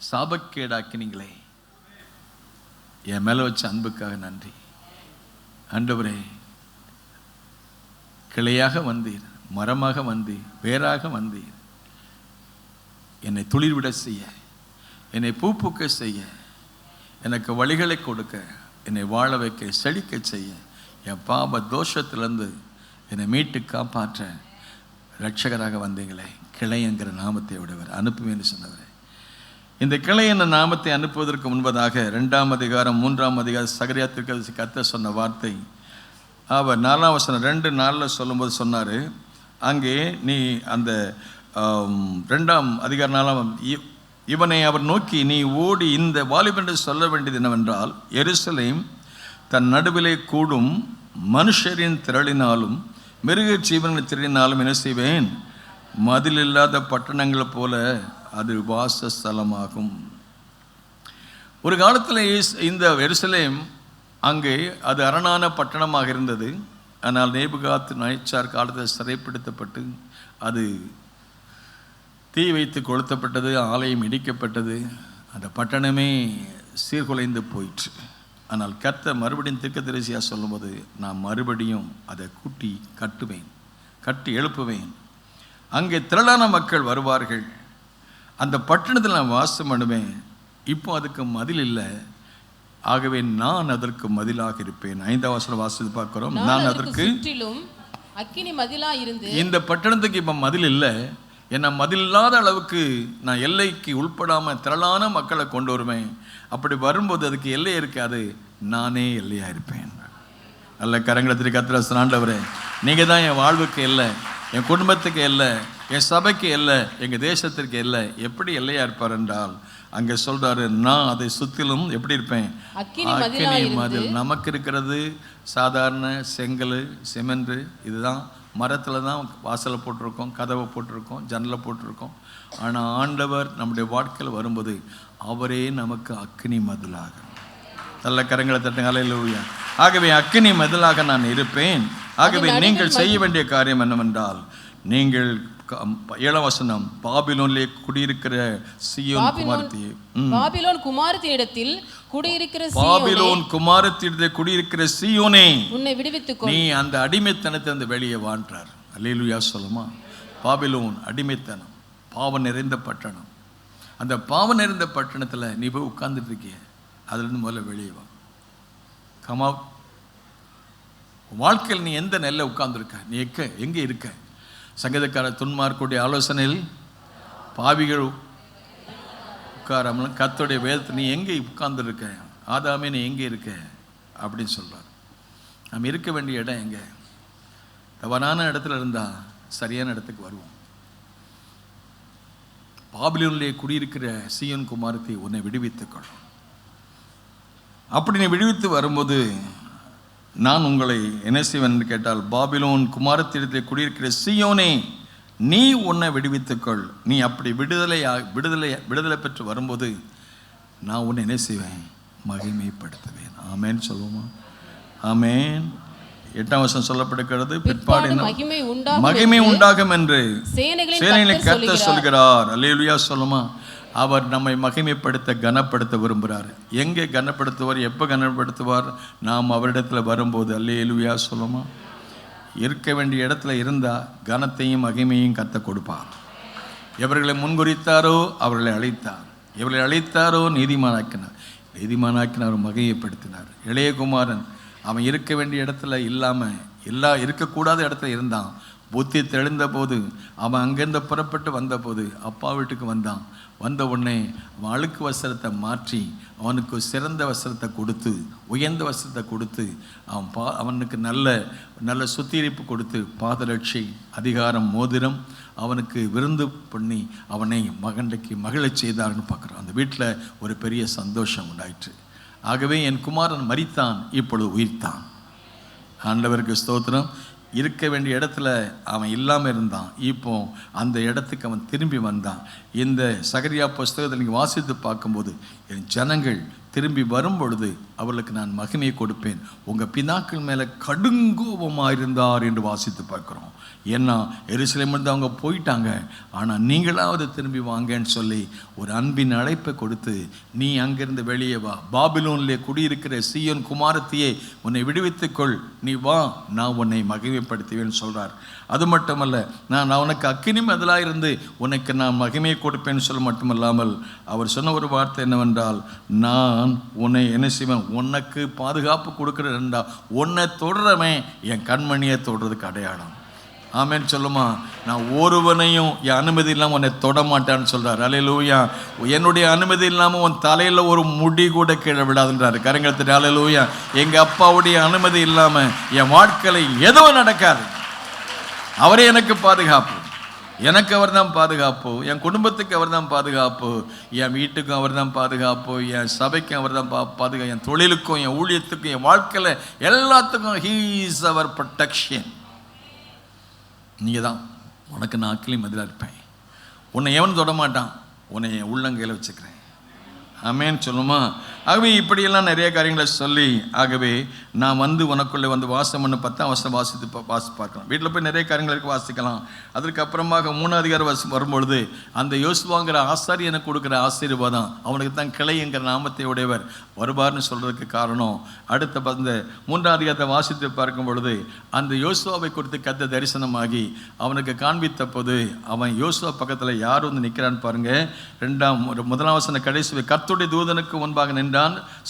[SPEAKER 2] சாபக்கேடாக்கினீங்களே. என் மேல வச்ச அன்புக்காக நன்றி ஆண்டவரே. கிளையாக வந்தீர், மரமாக வந்தீர், வேறாக வந்தீர். என்னை துளிர்விட செய்ய, என்னை பூக்க செய்ய, எனக்கு வழிகளை கொடுக்க, என்னை வாழ வைக்க, செழிக்க செய்ய, என் பாப தோஷத்திலிருந்து என்னை மீட்டு காப்பாற்ற இரட்சகராக வந்தீங்களே. கிளை என்கிற நாமத்தை உடையவர் அனுப்புவேன்னு சொன்னவரே. இந்த கிளை என்ற நாமத்தை அனுப்புவதற்கு முன்பதாக 2ஆம் அதிகாரம் 3ஆம் அதிகாரம் சகரியாத்திற்கு கர்த்தர் சொன்ன வார்த்தை, அவர் 4ஆம் வசனம் 2:4 சொல்லும்போது சொன்னார், அங்கே நீ அந்த 2ஆம் அதிகாரம் 4ஆம் இவனை அவர் நோக்கி, நீ ஓடி இந்த வாலிபன் சொல்ல வேண்டியது என்னவென்றால், எருசலேம் தன் நடுவிலே கூடும் மனுஷரின் திரளினாலும் மிருக ஜீவனின் திரளினாலும் என்ன செய்வேன், மதில் இல்லாத பட்டணங்களை போல அது வாசஸ்தலமாகும். ஒரு காலத்தில் இந்த எருசலேம் அங்கே அது அரணான பட்டணமாக இருந்தது. ஆனால் நேபுகாத் நேச்சார் காலத்தில் சிறைப்படுத்தப்பட்டு அது தீ வைத்து கொளுத்தப்பட்டது, ஆலயம் இடிக்கப்பட்டது, அந்த பட்டணமே சீர்குலைந்து போயிற்று. ஆனால் கர்த்தர் மறுபடியும் தீர்க்கதரிசியாக சொல்லும்போது, நான் மறுபடியும் அதை கூட்டி கட்டுவேன், கட்டி எழுப்புவேன். அங்கே திரளான மக்கள் வருவார்கள், அந்த பட்டணத்தில் நான் வாசம் பண்ணுவேன். இப்போ அதுக்கு மதில் இல்லை, ஆகவே நான் அதற்கு மதிலாக இருப்பேன். 5ஆம் வசனம் வாசித்து பார்க்கிறோம். நான் அதற்கு
[SPEAKER 3] அக்கினி மதிலா இருந்து, இந்த
[SPEAKER 2] பட்டணத்துக்கு இப்போ மதில் இல்லை, என்ன மதில் இல்லாத அளவுக்கு நான் எல்லைக்கு உள்படாம திரளான மக்களை கொண்டு வருவேன். அப்படி வரும்போது அதுக்கு எல்லை இருக்காது, நானே எல்லையா இருப்பேன். நல்ல கரங்களை கர்த்தர் ஆண்டவரே, நீங்க தான் என் வாழ்வுக்கு இல்லை, என் குடும்பத்துக்கு இல்லை, என் சபைக்கு இல்லை, எங்க தேசத்திற்கு இல்லை. எப்படி எல்லையா இருப்பார் என்றால், அங்கே சொல்றாரு, நான் அதை சுத்திலும் எப்படி இருப்பேன், அக்கினி மதில். நமக்கு இருக்கிறது சாதாரண செங்கல் சிமெண்ட், இதுதான் மரத்தில் தான் வாசலை போட்டிருக்கோம், கதவை போட்டிருக்கோம், ஜன்னலை போட்டிருக்கோம். ஆனால் ஆண்டவர் நம்முடைய வாழ்க்கையில் வரும்போது அவரே நமக்கு அக்கினி மதிலாக. நல்ல கரங்களை தட்டுங்க, அல்லேலூயா. ஆகவே அக்கினி மதிலாக நான் இருப்பேன். ஆகவே நீங்கள் செய்ய வேண்டிய காரியம் என்னவென்றால், நீங்கள் 7ஆம் வசனம், பாபிலோனிலே குடியிருக்கிற சீயோன் குமாரத்தி,
[SPEAKER 3] பாபிலோன் குமாரத்தினிடத்தில் குடியிருக்கிற
[SPEAKER 2] பாபிலோன் குமாரத்தினிடத்தில் குடியிருக்கிற சீயோனே,
[SPEAKER 3] உன்னை விடுவித்துக்கொள்,
[SPEAKER 2] நீ அந்த அடிமைத்தனத்தை அந்த வெளியே வாழ்றார். அல்லேலூயா சொல்லுமா. பாபிலோன் அடிமைத்தனம், பாவம் நிறைந்த பட்டணம். அந்த பாவம் நிறைந்த பட்டணத்தில் நீ போய் உட்கார்ந்துட்டு இருக்கிய, அதுலேருந்து முதல்ல வெளியே வா. கமா, வாழ்க்கையில் நீ எந்த நெல்ல உட்கார்ந்துருக்க, நீ எங்கே இருக்க? சங்கீதக்கார துன்மார்க்குடைய ஆலோசனையில் பாவிகள் உட்காராமல் கர்த்தருடைய வேதத்தில் நீ எங்கே உட்கார்ந்துருக்க, ஆதாமே நீ எங்கே இருக்க அப்படின்னு சொல்கிறார். நம்ம இருக்க வேண்டிய இடம் எங்கே? தவறான இடத்துல இருந்தால் சரியான இடத்துக்கு வருவோம். பாபிலோனிலே குடியிருக்கிற சீயோன் குமாரத்தை உன்னை விடுவித்துக்கொள். அப்படி நீ விடுவித்து வரும்போது நான் உங்களை என்ன செய்வேன் என்று கேட்டால், பாபிலோன் குமாரத்திடத்தில் குடியிருக்கிற சீயோனே, நீ உன்னை விடுவித்துக்கொள். நீ அப்படி விடுதலை பெற்று வரும்போது நான் உன்னை என்ன செய்வேன், மகிமைப்படுத்துவேன். ஆமேன் சொல்லுவோமா? ஆமேன். 8ஆம் வசனம் சொல்லப்படுகிறது, பிற்பாடு மகிமை உண்டாகும் என்று சேனைகளை கர்த்தர் சொல்கிறார். அல்லேலூயா சொல்லுமா. அவர் நம்மை மகிமைப்படுத்த கனப்படுத்த விரும்புகிறார். எங்கே கனப்படுத்துவார், எப்போ கனப்படுத்துவார்? நாம் அவரிடத்தில் வரும்போது. அல்லேலூயா சொல்லுமா. இருக்க வேண்டிய இடத்துல இருந்தால் கனத்தையும் மகிமையும் கர்த்தர் கொடுப்பார். எவர்களை முன்குறித்தாரோ அவர்களை அழைத்தார், எவர்களை அழைத்தாரோ நீதிமானாக்கினார், மகிமைப்படுத்தினார். இளையகுமாரன் அவன் இருக்க வேண்டிய இடத்துல இல்லாமல் இருக்கக்கூடாத இடத்துல இருந்தான். புத்தி தெளிந்த போது அவன் அங்கேருந்து புறப்பட்டு வந்தபோது அப்பா வீட்டுக்கு வந்தான். வந்த உடனே அவன் அழுக்கு வஸ்திரத்தை மாற்றி அவனுக்கு சிறந்த வஸ்திரத்தை கொடுத்து, உயர்ந்த வஸ்திரத்தை கொடுத்து, அவனுக்கு நல்ல சுத்திகரிப்பு கொடுத்து, பாதரட்சை, அதிகாரம், மோதிரம் அவனுக்கு விருந்து பண்ணி அவனை மகண்டைக்கு மகிழச் செய்தார்னு பார்க்குறான். அந்த வீட்டில் ஒரு பெரிய சந்தோஷம் உண்டாயிற்று. ஆகவே என் குமாரன் மரித்தான், இப்பொழுது உயிர்த்தான். ஆண்டவருக்கு ஸ்தோத்திரம். இருக்க வேண்டிய இடத்துல அவன் இல்லாமல் இருந்தான், இப்போ அந்த இடத்துக்கு அவன் திரும்பி வந்தான். இந்த சகரியா புஸ்தகத்தை நீங்கள் வாசித்து பார்க்கும்போது, என் ஜனங்கள் திரும்பி வரும் பொழுது அவர்களுக்கு நான் மகிமையை கொடுப்பேன். உங்கள் பிதாக்கள் மேலே கடுங்கோபமாக இருந்தார் என்று வாசித்து பார்க்குறோம். ஏன்னா எருசலேமிலிருந்து அவங்க போயிட்டாங்க, ஆனால் நீங்களாவது திரும்பி வாங்கன்னு சொல்லி ஒரு அன்பின் அழைப்பை கொடுத்து, நீ அங்கிருந்து வெளியே வா, பாபிலோனிலே குடியிருக்கிற சீயோன் குமாரத்தியே உன்னை விடுவித்துக்கொள், நீ வா, நான் உன்னை மகிமைப்படுத்துவேன்னு சொல்கிறார். அது மட்டுமல்ல, நான் உனக்கு அக்கினி மதிலாக இருந்து உனக்கு நான் மகிமையை கொடுப்பேன்னு சொல்ல மட்டுமல்லாமல் அவர் சொன்ன ஒரு வார்த்தை என்னவென்றால், நான் உன்னை என்ன செய்வேன், உனக்கு பாதுகாப்பு கொடுக்குறேன்டா, உன்னை தொடுறவன் என் கண்மணியை தொடுறதுக்கு அடையாளம். ஆமேன்னு சொல்லுமா, நான் ஒருவனையும் என் அனுமதி இல்லாமல் உன்னை தொட மாட்டான்னு சொல்கிறார். அல்லேலூயா. என்னுடைய அனுமதி இல்லாமல் உன் தலையில் ஒரு முடி கூட கீழே விடாதுன்றாரு. கரங்கத்துட்டு அல்லேலூயா. எங்கள் அப்பாவுடைய அனுமதி இல்லாமல் என் வாழ்க்கையில் எதுவும் நடக்காது. அவரே எனக்கு பாதுகாப்பு, எனக்கு அவர் தான் பாதுகாப்பு, என் குடும்பத்துக்கு அவர் தான் பாதுகாப்பு, என் வீட்டுக்கும் அவர் தான் பாதுகாப்பு, என் சபைக்கும் அவர் தான் பாதுகாப்பு, என் தொழிலுக்கும் என் ஊழியத்துக்கும் என் வாழ்க்கையில் எல்லாத்துக்கும் ஹீ இஸ் அவர் ப்ரொடெக்ஷன். நீங்கள் தான், உனக்கு நான் அக்கினி மதிலாக இருப்பேன், உன்னை எவன் தொட மாட்டான், உன்னை என் உள்ளங்கையில் வச்சுக்கிறேன். ஆமேன்னு சொல்லுமா. ஆகவே இப்படியெல்லாம் நிறைய காரியங்களை சொல்லி, ஆகவே நான் வந்து உனக்குள்ளே வந்து வாசம் பண்ண 10ஆம் வசனம் வாசித்து பார்க்கலாம். வீட்டில் போய் நிறைய காரியங்களுக்கு வாசிக்கலாம். அதற்கு அப்புறமாக 3ஆம் அதிகாரம் வரும்பொழுது அந்த யோசுவாங்கிற ஆசாரியனுக்கு கொடுக்குற ஆசீர்வாதம், அவனுக்கு தான் கிளைங்கிற நாமத்தை உடையவர் வருவார்னு சொல்கிறதுக்கு காரணம், அடுத்த அந்த 3ஆம் அதிகாரத்தை வாசித்து பார்க்கும் பொழுது அந்த யோசுவாவை குறித்து கர்த்தர் தரிசனமாகி அவனுக்கு காண்பித்த போது, அவன் யோசுவா பக்கத்தில் யார் வந்து நிற்கிறான்னு பாருங்க. 1ஆம் வசனம் கடைசி, கர்த்தருடைய தூதனுக்கு முன்பாக நின்றான்,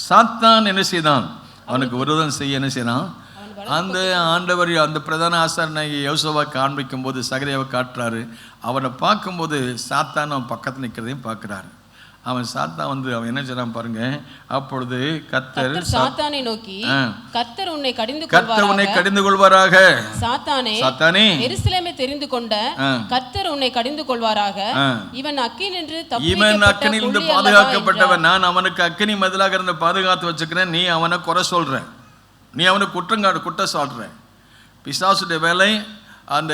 [SPEAKER 2] சாத்தான் என்ன செய்தான், அவனுக்கு விரோதம் செய்ய என்ன செய்யறான். அந்த ஆண்டவர் அந்த பிரதான ஆசாரனை யோசுவா காண்பிக்கும் போது சகரியாவை காட்டுறாரு. அவனை பார்க்கும்போது சாத்தான் அவன் பக்கத்தில் நிற்கிறதையும் பார்க்குறாரு. அவன் சாத்தான் வந்து அவன் என்ன செய்றான் பாருங்க. அப்பொழுது கர்த்தர்
[SPEAKER 3] சாத்தானை நோக்கி, கர்த்தர் உன்னை
[SPEAKER 2] கடிந்து கொள்வாராக,
[SPEAKER 3] சாத்தானே எருசலேமை தெரிந்து கொண்ட கர்த்தர் உன்னை கடிந்து கொள்வாராக, இவன் அக்கினியிலிருந்து
[SPEAKER 2] பாதுகாக்கப்பட்டவன், நான் அவனுக்கு அக்கினி மதிலாக இருந்து பாதுகாத்து வச்சுக்கிறேன், நீ அவனை குறை சொல்ற, நீ அவனுக்கு குற்றம் சாட்டுற. பிசாசுடைய வேலை. அந்த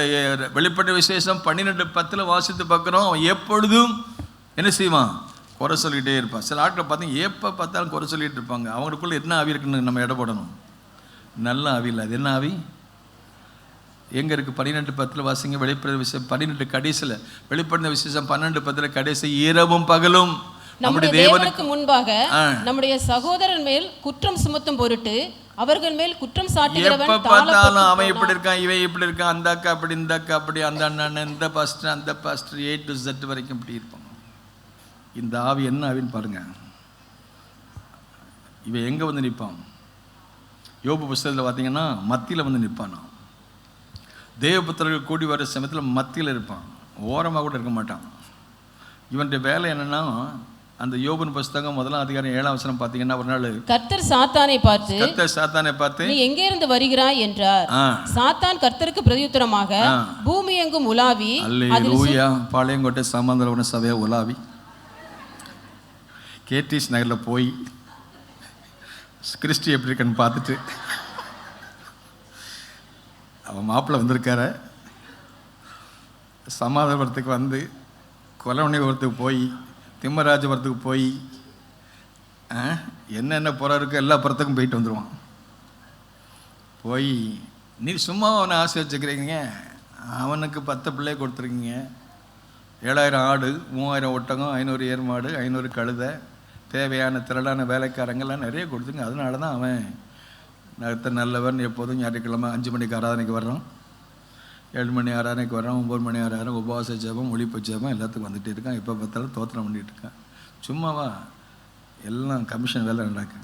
[SPEAKER 2] வெளிப்பட்ட விசேஷம் 12:10 வாசித்து பார்க்குறோம். அவன் எப்பொழுதும் என்ன செய்வான், குறை சொல்லிகிட்டே இருப்பான். சில ஆட்களை பார்த்தீங்க எப்போ பார்த்தாலும் குறை சொல்லிகிட்டு இருப்பாங்க. அவங்களுக்குள்ள என்ன ஆவி இருக்குன்னு நம்ம இட போடணும். நல்ல ஆவி இல்லை, அது என்ன ஆவி எங்கே இருக்குது? 12:10 வாசிங்க. வெளிப்படுற விசேஷம் 12 கடைசியில், வெளிப்படுத்த விசேஷம் 12:10 கடைசி, இரவும் பகலும்
[SPEAKER 3] நம்முடைய தேவனுக்கு முன்பாக நம்முடைய சகோதரன் மேல் குற்றம் சுமத்தும் பொருட்டு அவர்கள் மேல் குற்றம் சாட்டுகிறவன்,
[SPEAKER 2] எப்ப பார்த்தாலும் அவன் இப்படி இருக்கான், இவன் இப்படி இருக்கான், அந்த அக்கா அப்படி, இந்த அக்கா அப்படி, அந்த அண்ணன், இந்த பாஸ்டர், அந்த பாஸ்டர், A to Z வரைக்கும் இப்படி இருப்பாங்க. இந்த ஆவி என்ன ஆவின்னு பாருங்க. இவன் எங்கே வந்து நிற்பான்? யோபு புஸ்தகத்தில் பார்த்தீங்கன்னா மத்தியில் வந்து நிற்பான். தேவபுத்திரர்கள் கூடி வர சமயத்தில் மத்தியில் இருப்பான், ஓரமாக கூட இருக்க மாட்டான். இவனுடைய வேலை என்னன்னா, அந்த யோபு புஸ்தகம் 1ஆம் அதிகாரம் 7ஆம் வசனம் பார்த்தீங்கன்னா, ஒரு நாள்
[SPEAKER 3] கர்த்தர் சாத்தானை பார்த்து நீ எங்கே இருந்து வருகிறாய் என்றார். சாத்தான் கர்த்தருக்கு பிரதியுத்தரமாக, பூமி எங்கும் உலாவி,
[SPEAKER 2] அல்லேலூயா, பாளையங்கோட்டை சமாந்தரவன சபையா உலாவி கேடிஸ் நகரில் போய் கிறிஸ்டி எப்படி இருக்குன்னு பார்த்துட்டு, அவன் மாப்பிள்ளை வந்திருக்கார, சமாதானபுரத்துக்கு வந்து கொலவணிபுரத்துக்கு போய் திம்மராஜபுரத்துக்கு போய் என்னென்ன புறம் இருக்கோ எல்லா புறத்துக்கும் போயிட்டு வந்துடுவான். போய் நீ சும்மா அவனை ஆசை வச்சுக்கிறீங்க, அவனுக்கு 10 பிள்ளை கொடுத்துருக்கீங்க, 7000 ஆடு, 3000 ஒட்டகம், 500 ஏர்மாடு, 500 கழுதை, தேவையான திரளான வேலைக்காரங்கள்லாம் நிறைய கொடுத்துங்க. அதனால தான் அவன் நகர்த்த நல்லவன், எப்போதும் ஞாயிற்றுக்கிழமை 5 மணிக்கு ஆராதனைக்கு வர்றான், 7 மணி ஆராதனைக்கு வர்றான், 9 மணி ஆராதனை, உபவாச ஜெபம், ஒளிப்பு ஜெபம் எல்லாத்துக்கும் வந்துகிட்டே இருக்கான். எப்போ பார்த்தாலும் தோத்திரம் பண்ணிகிட்டு இருக்கான். சும்மாவா எல்லாம் கமிஷன் வேலை நடக்கு.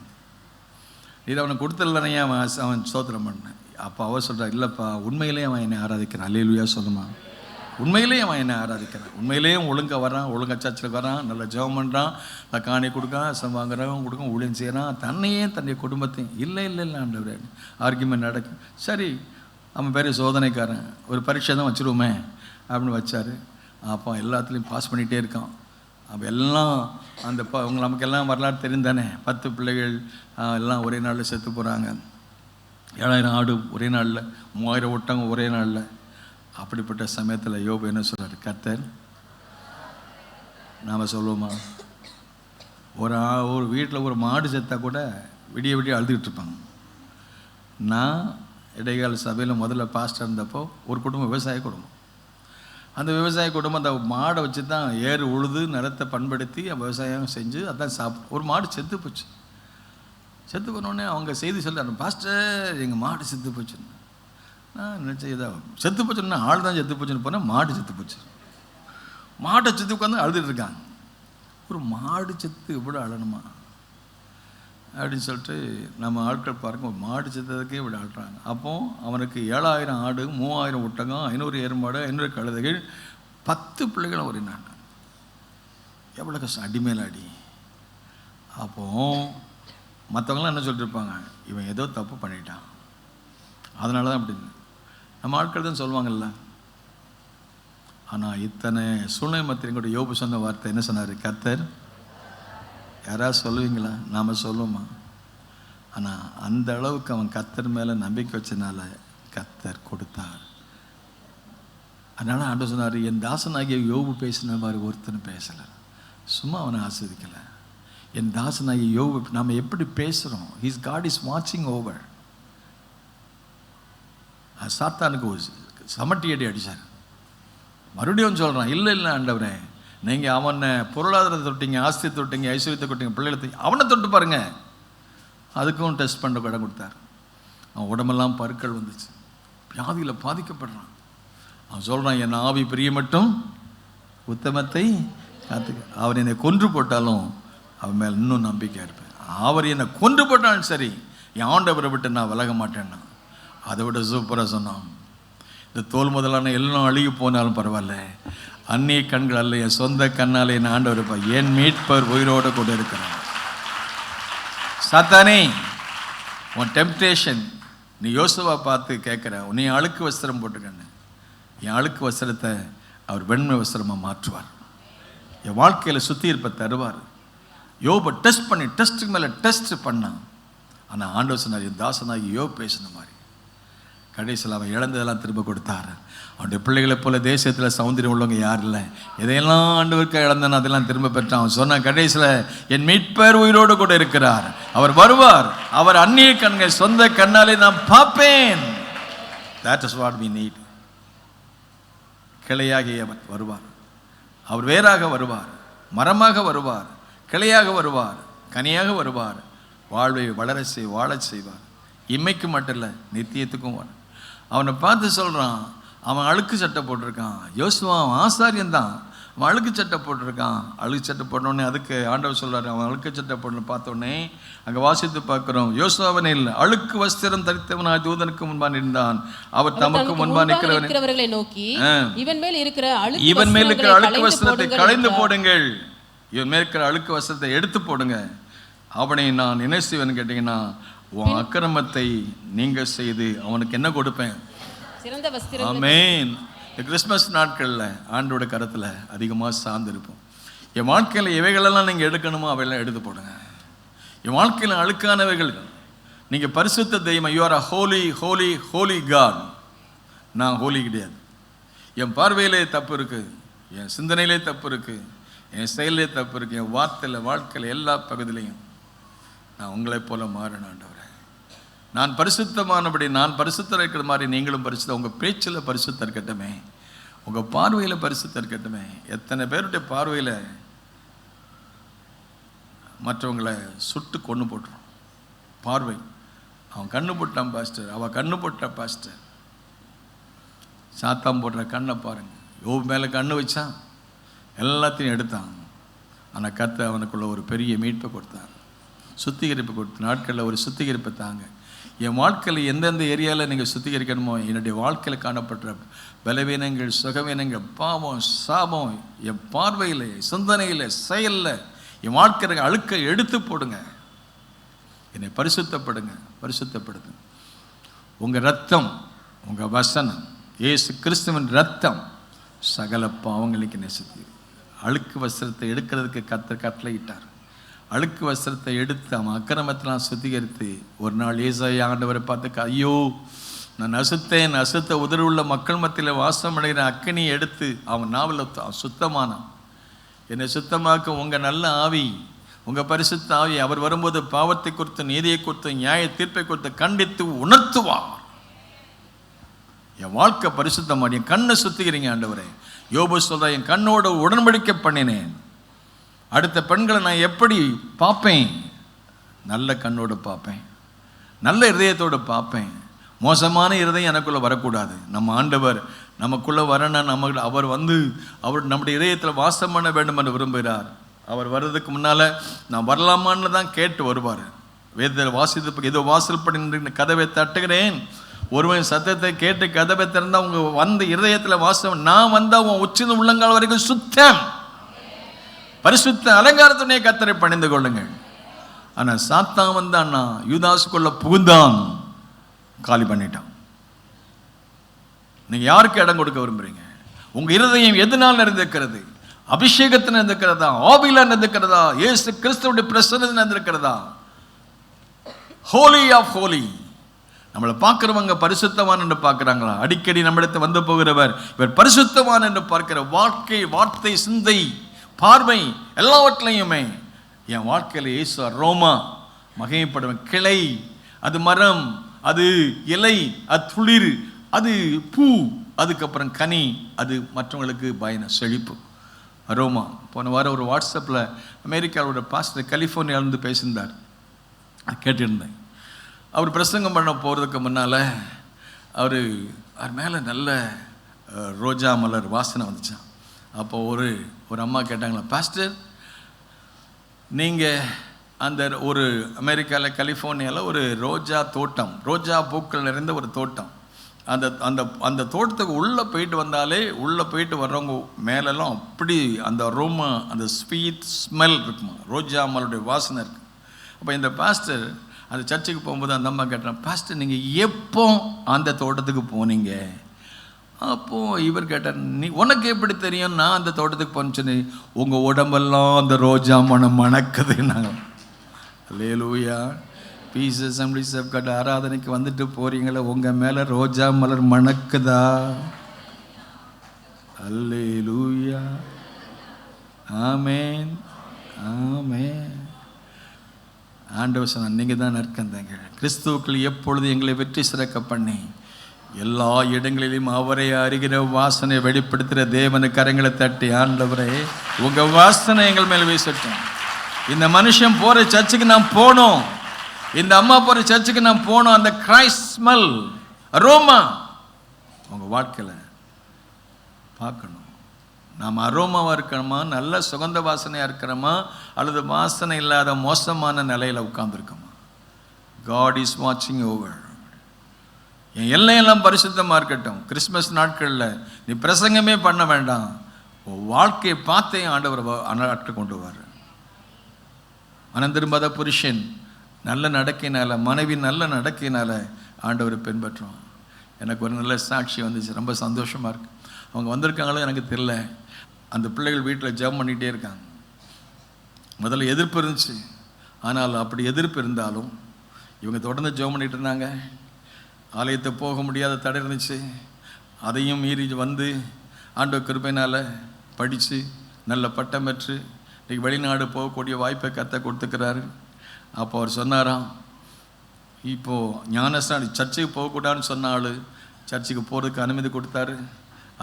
[SPEAKER 2] இது அவனுக்கு கொடுத்துடலனையே அவன் ஸ்தோத்திரம் பண்ணேன். அப்போ அவன் சொல்கிறான், இல்லைப்பா உண்மையிலேயே அவன் என்னை ஆராதிக்கிறான். அல்லேலூயா சொல்லுமா. உண்மையிலேயே அவன் என்னை ஆராதிக்கிறான், உண்மையிலேயும் ஒழுங்காக வரான், ஒழுங்காக சர்ச்சில் வரான், நல்ல ஜெபம் பண்ணுறான், காணி கொடுக்கான், வாங்குறவன் கொடுக்கும், ஊழியம் செய்கிறான், தன்னையே தன்னுடைய குடும்பத்தையும். இல்லை ஆண்டவரே, ஆர்கியூமெண்ட் நடக்கும். சரி, அவன் பேர் சோதனைக்காரன், ஒரு பரீட்சை தான் வச்சுருவோமே அப்படின்னு வச்சார். அப்போ எல்லாத்துலேயும் பாஸ் பண்ணிகிட்டே இருக்கான். அப்போ எல்லாம் அந்த நமக்கெல்லாம் வரலாறு தெரிந்தானே, 10 பிள்ளைகள் எல்லாம் ஒரே நாளில் செத்து போகிறாங்க, 7000 ஆடு ஒரே நாளில், 3000 ஒட்டகம் ஒரே நாளில். அப்படிப்பட்ட சமயத்தில் யோபு என்ன சொல்கிறார்? கர்த்தர், நாம் சொல்லுவோமா, ஒரு வீட்டில் ஒரு மாடு செத்தா கூட விடிய விடிய அழுதுகிட்டு இருப்பாங்க. நான் இடைக்கால சபையில் முதல்ல பாஸ்டர் இருந்தப்போ ஒரு குடும்பம் விவசாய குடும்பம். அந்த விவசாய குடும்பம் அந்த மாடை வச்சு தான் ஏறு உழுது நிலத்தை பண்படுத்தி விவசாயம் செஞ்சு அதான் சாப்பிடும். ஒரு மாடு செத்து போச்சு. செத்து போனோடனே அவங்க செய்தி சொல்கிறாங்க, பாஸ்டர் எங்கள் மாடு செத்து போச்சுன்னு. நான் நினச்சேன் இதாக செத்து போச்சுன்னா ஆள் தான் செத்து போச்சுன்னு போனால் மாடு செத்து போச்சு. மாட்டை செத்து உட்காந்து அழுதுட்டு இருக்காங்க. ஒரு மாடு செத்து இவ்வளோ அழணுமா அப்படின்னு சொல்லிட்டு நம்ம ஆட்கள் பாருங்க, ஒரு மாடு செத்ததுக்கே இவ்வளோ அழுறாங்க. அப்போ அவனுக்கு 7000 ஆடு, 3000 ஒட்டகம், 500 எருமாடு, 500 கழுதைகள், 10 பிள்ளைகளை ஒரினாங்க. எவ்வளோ கஷ்டம், அடிமேல அடி. அப்போது மற்றவங்களாம் என்ன சொல்லிட்டு இருப்பாங்க, இவன் ஏதோ தப்பு பண்ணிட்டான் அதனால தான் அப்படின்னு நம்ம ஆட்கள் தான் சொல்லுவாங்கல்ல. ஆனால் இத்தனை சூழ்நிலை மத்தியில் கூட யோபு சொன்ன வார்த்தை என்ன சொன்னார், கர்த்தர். யாராவது சொல்லுவீங்களா? நாம் சொல்லுவோமா? ஆனால் அந்த அளவுக்கு அவன் கர்த்தர் மேலே நம்பிக்கை வச்சனால கர்த்தர் கொடுத்தார். அதனால் ஆண்டவர் சொன்னார், என் தாசனாகிய யோபு பேசின மாதிரி ஒருத்தனை பேசலை, சும்மா அவனை ஆஸ்வதிக்கலை. என் தாசனாகிய யோபு நாம் எப்படி பேசுகிறோம், ஹிஸ் காட் இஸ் வாட்சிங் ஓவர். சாத்தானுக்கு சமட்டி அடி அடித்தார். மறுபடியும் சொல்கிறான், இல்லை இல்லை ஆண்டவரே, நீங்கள் அவனை பொருளாதாரத்தை தொட்டிங்க, ஆஸ்தியை தொட்டிங்க, ஐஸ்வர்யத்தை தொட்டிங்க, பிள்ளைகளை அவனை தொட்டு பாருங்க. அதுக்கும் டெஸ்ட் பண்ண இடம் கொடுத்தார். அவன் உடம்பெல்லாம் பருக்கள் வந்துச்சு, வியாதியில் பாதிக்கப்படுறான். அவன் சொல்கிறான், என் ஆவி பிரிய மட்டும் உத்தமத்தை காத்துக்க. அவர் என்னை கொன்று போட்டாலும் அவன் மேலே இன்னும் நம்பிக்கையாக இருப்பேன். அவர் என்னை கொன்று போட்டாலும் சரி, என் ஆண்டவரை விட்டு நான் விலக மாட்டேன்னா. அதை விட சூப்பராக சொன்னான், இந்த தோல் முதலான எல்லாம் அழுகி போனாலும் பரவாயில்ல, அந்நிய கண்கள் அல்ல, என் சொந்த கண்ணால் என் ஆண்டவர் இருப்பார், என் மீட்பர் உயிரோடு கூட இருக்கிறார். சாத்தானே, உன் டெம்ப்டேஷன், நீ யோசுவா பார்த்து கேட்குற, நீ அழுக்கு வஸ்திரம் போட்டுக்கண்ணு, என் அழுக்கு வஸ்திரத்தை அவர் வெண்மை வஸ்திரமாக மாற்றுவார், என் வாழ்க்கையில் சுத்திகரிப்பை தருவார். யோபை டெஸ்ட் பண்ணி டெஸ்ட்டுக்கு மேலே டெஸ்ட் பண்ணான். ஆனால் ஆண்டவர் சொன்னார், என் தாசனாகி யோபு பேசின மாதிரி கடைசியில் அவன் இழந்ததெல்லாம் திரும்ப கொடுத்தார். அவனுடைய பிள்ளைகளைப் போல தேசத்தில் சௌந்தரியம் உள்ளவங்க யார் இல்லை. எதையெல்லாம் ஆண்டவருக்கு இழந்தானோ அதெல்லாம் திரும்ப பெற்றான். அவன் சொன்ன கடைசியில், என் மீட்பர் உயிரோடு கூட இருக்கிறார், அவர் வருவார், அவர் அந்நிய கண்கள் சொந்த கண்ணாலே நான் பார்ப்பேன். That is what we need. கிளையாகி அவர் வருவார், அவர் வேறாக வருவார், மரமாக வருவார், கிளையாக வருவார், கனியாக வருவார், வாழ்வை வாழச் செய்வார். இம்மைக்கு மட்டும் இல்லை, நித்தியத்துக்கும் வரும். அவனை பார்த்து சொல்கிறான், அவன் அழுக்கு சட்டை போட்டிருக்கான். யோசுவா அவன் ஆசாரியன் தான், அவன் அழுக்கு சட்டை போட்டிருக்கான். அழுக்கு சட்டை போட்டோடனே அதுக்கு ஆண்டவர் சொல்கிறார், அவன் அழுக்கு சட்டை போட்டு பார்த்தோடனே அங்கே வாசித்து பார்க்குறோம், யோசுவாவனே இல்லை, அழுக்கு வஸ்திரம் தரித்தவனாய் தூதனுக்கு முன்பாக நின்றான், அவர் தமக்கு முன்பாக நிற்கிறவர்களை நோக்கி, இவன் மேல் இருக்கிற அழுக்கு வஸ்திரத்தை களைந்து போடுங்கள், இவன் மேல் இருக்கிற அழுக்கு வஸ்திரத்தை எடுத்து போடுங்க, அவனை நான் என்ன செய்வேன்னு கேட்டீங்கன்னா, உன் அக்கிரமத்தை நீங்க செய்து அவனுக்கு என்ன கொடுப்பேன், சிறந்த வஸ்திரம். ஆமென். இந்த கிறிஸ்மஸ் நாட்களில் ஆண்டோட கரத்தில் அதிகமாக சார்ந்திருப்போம். என் வாழ்க்கையில் எவைகளெல்லாம் நீங்கள் எடுக்கணுமோ அவையெல்லாம் எடுத்து போடுங்க. என் வாழ்க்கையில் அழுக்கானவைகள், நீங்கள் பரிசுத்த தெய்வம், you are a holy holy holy God. நான் ஹோலி கிடையாது. என் பார்வையிலே தப்பு இருக்குது, என் சிந்தனையிலே தப்பு இருக்குது, என் செயலே தப்பு இருக்குது, என் வார்த்தையில் வாழ்க்கையில் எல்லா பகுதியிலையும் நான் உங்களைப் போல மாறணும் ஆண்டவரே. நான் பரிசுத்தமானபடி, நான் பரிசுத்தம் இருக்கிற மாதிரி நீங்களும் பரிசுத்தம். உங்கள் பேச்சில் பரிசுத்தம் இருக்கட்டுமே, உங்கள் பார்வையில் பரிசுத்தம் இருக்கட்டுமே. எத்தனை பேருடைய பார்வையில் மற்றவங்களை சுட்டு கொன்று போட்டுரும். பார்வை, அவன் கண்ணு போட்டான் பாஸ்டர், அவள் கண்ணு போட்டா பாஸ்டர். சாத்தான் போடுற கண்ணை பாருங்க. யோபு மேலே கண்ணு வச்சான், எல்லாத்தையும் எடுத்தான். ஆனால் கர்த்தர் அவனுக்குள்ள ஒரு பெரிய மீட்பை கொடுத்தார், சுத்திகரிப்பு கொடுத்த நாட்களில் ஒரு சித்திகரிப்பை தாங்க. என் வாழ்க்கையில் எந்தெந்த ஏரியாவில் நீங்கள் சுத்திகரிக்கணுமோ, என்னுடைய வாழ்க்கையில் காணப்பட்ட பலவீனங்கள், சுகவீனங்கள், பாவம், சாபம், என் பார்வையில், சிந்தனையில், செயலில், என் வாழ்க்கையில் அழுக்கை எடுத்து போடுங்க. என்னை பரிசுத்தப்படுங்க. உங்கள் ரத்தம், உங்கள் வசனம், இயேசு கிறிஸ்துவின் ரத்தம் சகல பாவங்களுக்கு நேசித்து, அழுக்கு வஸ்திரத்தை எடுக்கிறதுக்கு கர்த்தர் கட்டளையிட்டார். அழுக்கு வஸ்திரத்தை எடுத்து அவன் அக்கிரமத்தெல்லாம் சுத்திகரித்து, ஒரு நாள் ஏசாயா ஆண்டவரை பார்த்து, ஐயோ நான் அசுத்த உதறு உள்ள மக்கள் மத்தியில் வாசம் அடைகிற அக்கினியை எடுத்து அவன் நாவல சுத்தமானான். என்னை சுத்தமாக்க உங்கள் நல்ல ஆவி, உங்கள் பரிசுத்த ஆவி அவர் வரும்போது பாவத்தை குறித்து, நீதியை குறித்து, நியாய தீர்ப்பை குறித்து கண்டித்து உணர்த்துவார். என் வாழ்க்கை பரிசுத்தமாக, என் கண்ணை சுத்திக்கிறீங்க ஆண்டவரே. யோபு சொல்ற, என் கண்ணோடு உடன்படிக்கை பண்ணினேன். அடுத்த பெண்களை நான் எப்படி பார்ப்பேன்? நல்ல கண்ணோடு பார்ப்பேன், நல்ல இருதயத்தோடு பார்ப்பேன். மோசமான இருதயம் எனக்குள்ளே வரக்கூடாது. நம்ம ஆண்டவர் நமக்குள்ளே வரணும். அவர் அவர் நம்முடைய இதயத்தில் வாசம் பண்ண வேண்டும் என்று விரும்புகிறார். அவர் வர்றதுக்கு முன்னால் நான் வரலாமான்னு தான் கேட்டு வருவார். வேதத்தில் வாசித்து, ஏதோ வாசல் படி கதவை தட்டுகிறேன், ஒருவன் சத்தத்தை கேட்டு கதவை திறந்தால் அவங்க வந்து இருதயத்தில் வாசம், நான் வந்தால் உன் உச்சித உள்ளங்கால் வரைக்கும் சுத்தம், பரிசுத்த அலங்காரத்துடைய கர்த்தரை பணிந்து கொள்ளுங்கள். ஆனால் சாத்தான் வந்தான்னா, யூதாசுக்குள்ள புகுந்தான், காலி பண்ணிட்டான். நீங்க யாருக்கு இடம் கொடுக்க விரும்புறீங்க? உங்க இருதயம் எதனால் நிறைந்திருக்கிறது? அபிஷேகத்தில் இருந்திருக்கிறதா? ஆவியில இருந்திருக்கிறதா? இயேசு கிறிஸ்துவுடைய பிரசன்னத்தில் இருந்திருக்கிறதா? ஹோலி ஆஃப் ஹோலி. நம்மளை பார்க்கிறவங்க பரிசுத்தவான் என்று பார்க்கிறாங்களா? அடிக்கடி நம்மிடத்தை வந்து போகிறவர் இவர் பரிசுத்தவான் என்று பார்க்கிற வாழ்க்கை, வார்த்தை, சிந்தை, பார்வை எல்லாவற்றிலையுமே என் வாழ்க்கையில் இயேசு அரோமா மகிமைப்படுவேன். கிளை, அது மரம், அது இலை, அது துளிர், அது பூ, அதுக்கப்புறம் கனி, அது மற்றவங்களுக்கு பயண செழிப்பு. அரோமா. போன வாரம் ஒரு வாட்ஸ்அப்பில் அமெரிக்காவோட பாஸ்டர் கலிஃபோர்னியாவிலேருந்து பேசியிருந்தார், கேட்டிருந்தேன். அவர் பிரசங்கம் பண்ண போகிறதுக்கு முன்னால் அவர் மேலே நல்ல ரோஜா மலர் வாசனை வந்துச்சான். அப்போ ஒரு அம்மா கேட்டாங்களா, பாஸ்டர் நீங்கள் அந்த ஒரு அமெரிக்காவில் கலிஃபோர்னியாவில் ஒரு ரோஜா தோட்டம், ரோஜா பூக்கள் நிறைந்த ஒரு தோட்டம், அந்த அந்த அந்த தோட்டத்துக்கு உள்ளே போயிட்டு வந்தாலே, உள்ளே போயிட்டு வர்றவங்க மேலெல்லாம் அப்படி அந்த அரோமா, அந்த ஸ்வீட் ஸ்மெல் இருக்குமா, ரோஜா மலருடைய வாசனை இருக்குது. அப்போ இந்த பாஸ்டர் அந்த சர்ச்சுக்கு போகும்போது அந்த அம்மா கேட்டான், பாஸ்டர் நீங்கள் எப்போ அந்த தோட்டத்துக்கு போனீங்க? அப்போது இவர் கேட்டார், நீ உனக்கு எப்படி தெரியும் நான் அந்த தோட்டத்துக்கு போனேன்னு? உங்கள் உடம்பெல்லாம் அந்த ரோஜா மனம் மணக்குது. நாங்கள் அல்லேலூயா. பீஸ் அசம்பிளிஸ் ஆஃப் காட் ஆராதனைக்கு வந்துட்டு போறீங்களே, உங்கள் மேலே ரோஜா மலர் மணக்குதா? அல்லேலூயா. ஆமேன், ஆமேன். ஆண்டவர் சொன்னார், நீங்கள் தான் நற்கந்தங்க. கிறிஸ்துவுக்குள் எப்பொழுது எங்களை வெற்றி சிறக்க பண்ணி எல்லா இடங்களிலும் அவரை அறிகிற வாசனை வெளிப்படுத்துகிற தேவனுக்கு கரங்களை தட்டி, ஆண்டவரே உங்கள் வாசனை எங்கள் மேலே வீசட்டும். இந்த மனுஷன் போகிற சர்ச்சுக்கு நான் போனோம், இந்த அம்மா போகிற சர்ச்சுக்கு நான் போனோம். அந்த கிரைஸ்ட் ஸ்மெல், அரோமா உங்கள் வாழ்க்கையில் பார்க்கணும். நாம் அரோமாவாக இருக்கிறோமா, நல்ல சுகந்த வாசனையாக இருக்கிறோமா, அல்லது வாசனை இல்லாத மோசமான நிலையில் உட்கார்ந்துருக்கோமா? God is watching over. என் எல்லையெல்லாம் பரிசுத்தமாக இருக்கட்டும். கிறிஸ்மஸ் நாட்களில் நீ பிரசங்கமே பண்ண வேண்டாம், வாழ்க்கையை பார்த்தே ஆண்டவர் அண்ணாட்டு கொண்டு வர. மனம் திரும்பாத புருஷன் நல்ல நடக்கையினால, மனைவி நல்ல நடக்கையினால ஆண்டவரை பின்பற்றுவோம். எனக்கு ஒரு நல்ல சாட்சி வந்துச்சு, ரொம்ப சந்தோஷமாக இருக்குது. அவங்க வந்திருக்காங்களோ எனக்கு தெரியல. அந்த பிள்ளைகள் வீட்டில் ஜெபம் பண்ணிகிட்டே இருக்காங்க. முதல்ல எதிர்ப்பு இருந்துச்சு, ஆனால் அப்படி எதிர்ப்பு இருந்தாலும் இவங்க தொடர்ந்து ஜெபம் பண்ணிகிட்டு இருந்தாங்க. ஆலயத்தை போக முடியாத தடை இருந்துச்சு, அதையும் மீறி வந்து ஆண்டவர் கிருபையினால் படித்து நல்ல பட்டம் பெற்று இன்றைக்கி வெளிநாடு போகக்கூடிய வாய்ப்பை கர்த்தர் கொடுத்துக்கிறாரு. அப்போ அவர் சொன்னாராம், இப்போது ஞானஸ்நானம் சர்ச்சுக்கு போகக்கூடாதுன்னு சொன்ன ஆள் சர்ச்சுக்கு போகிறதுக்கு அனுமதி கொடுத்தாரு.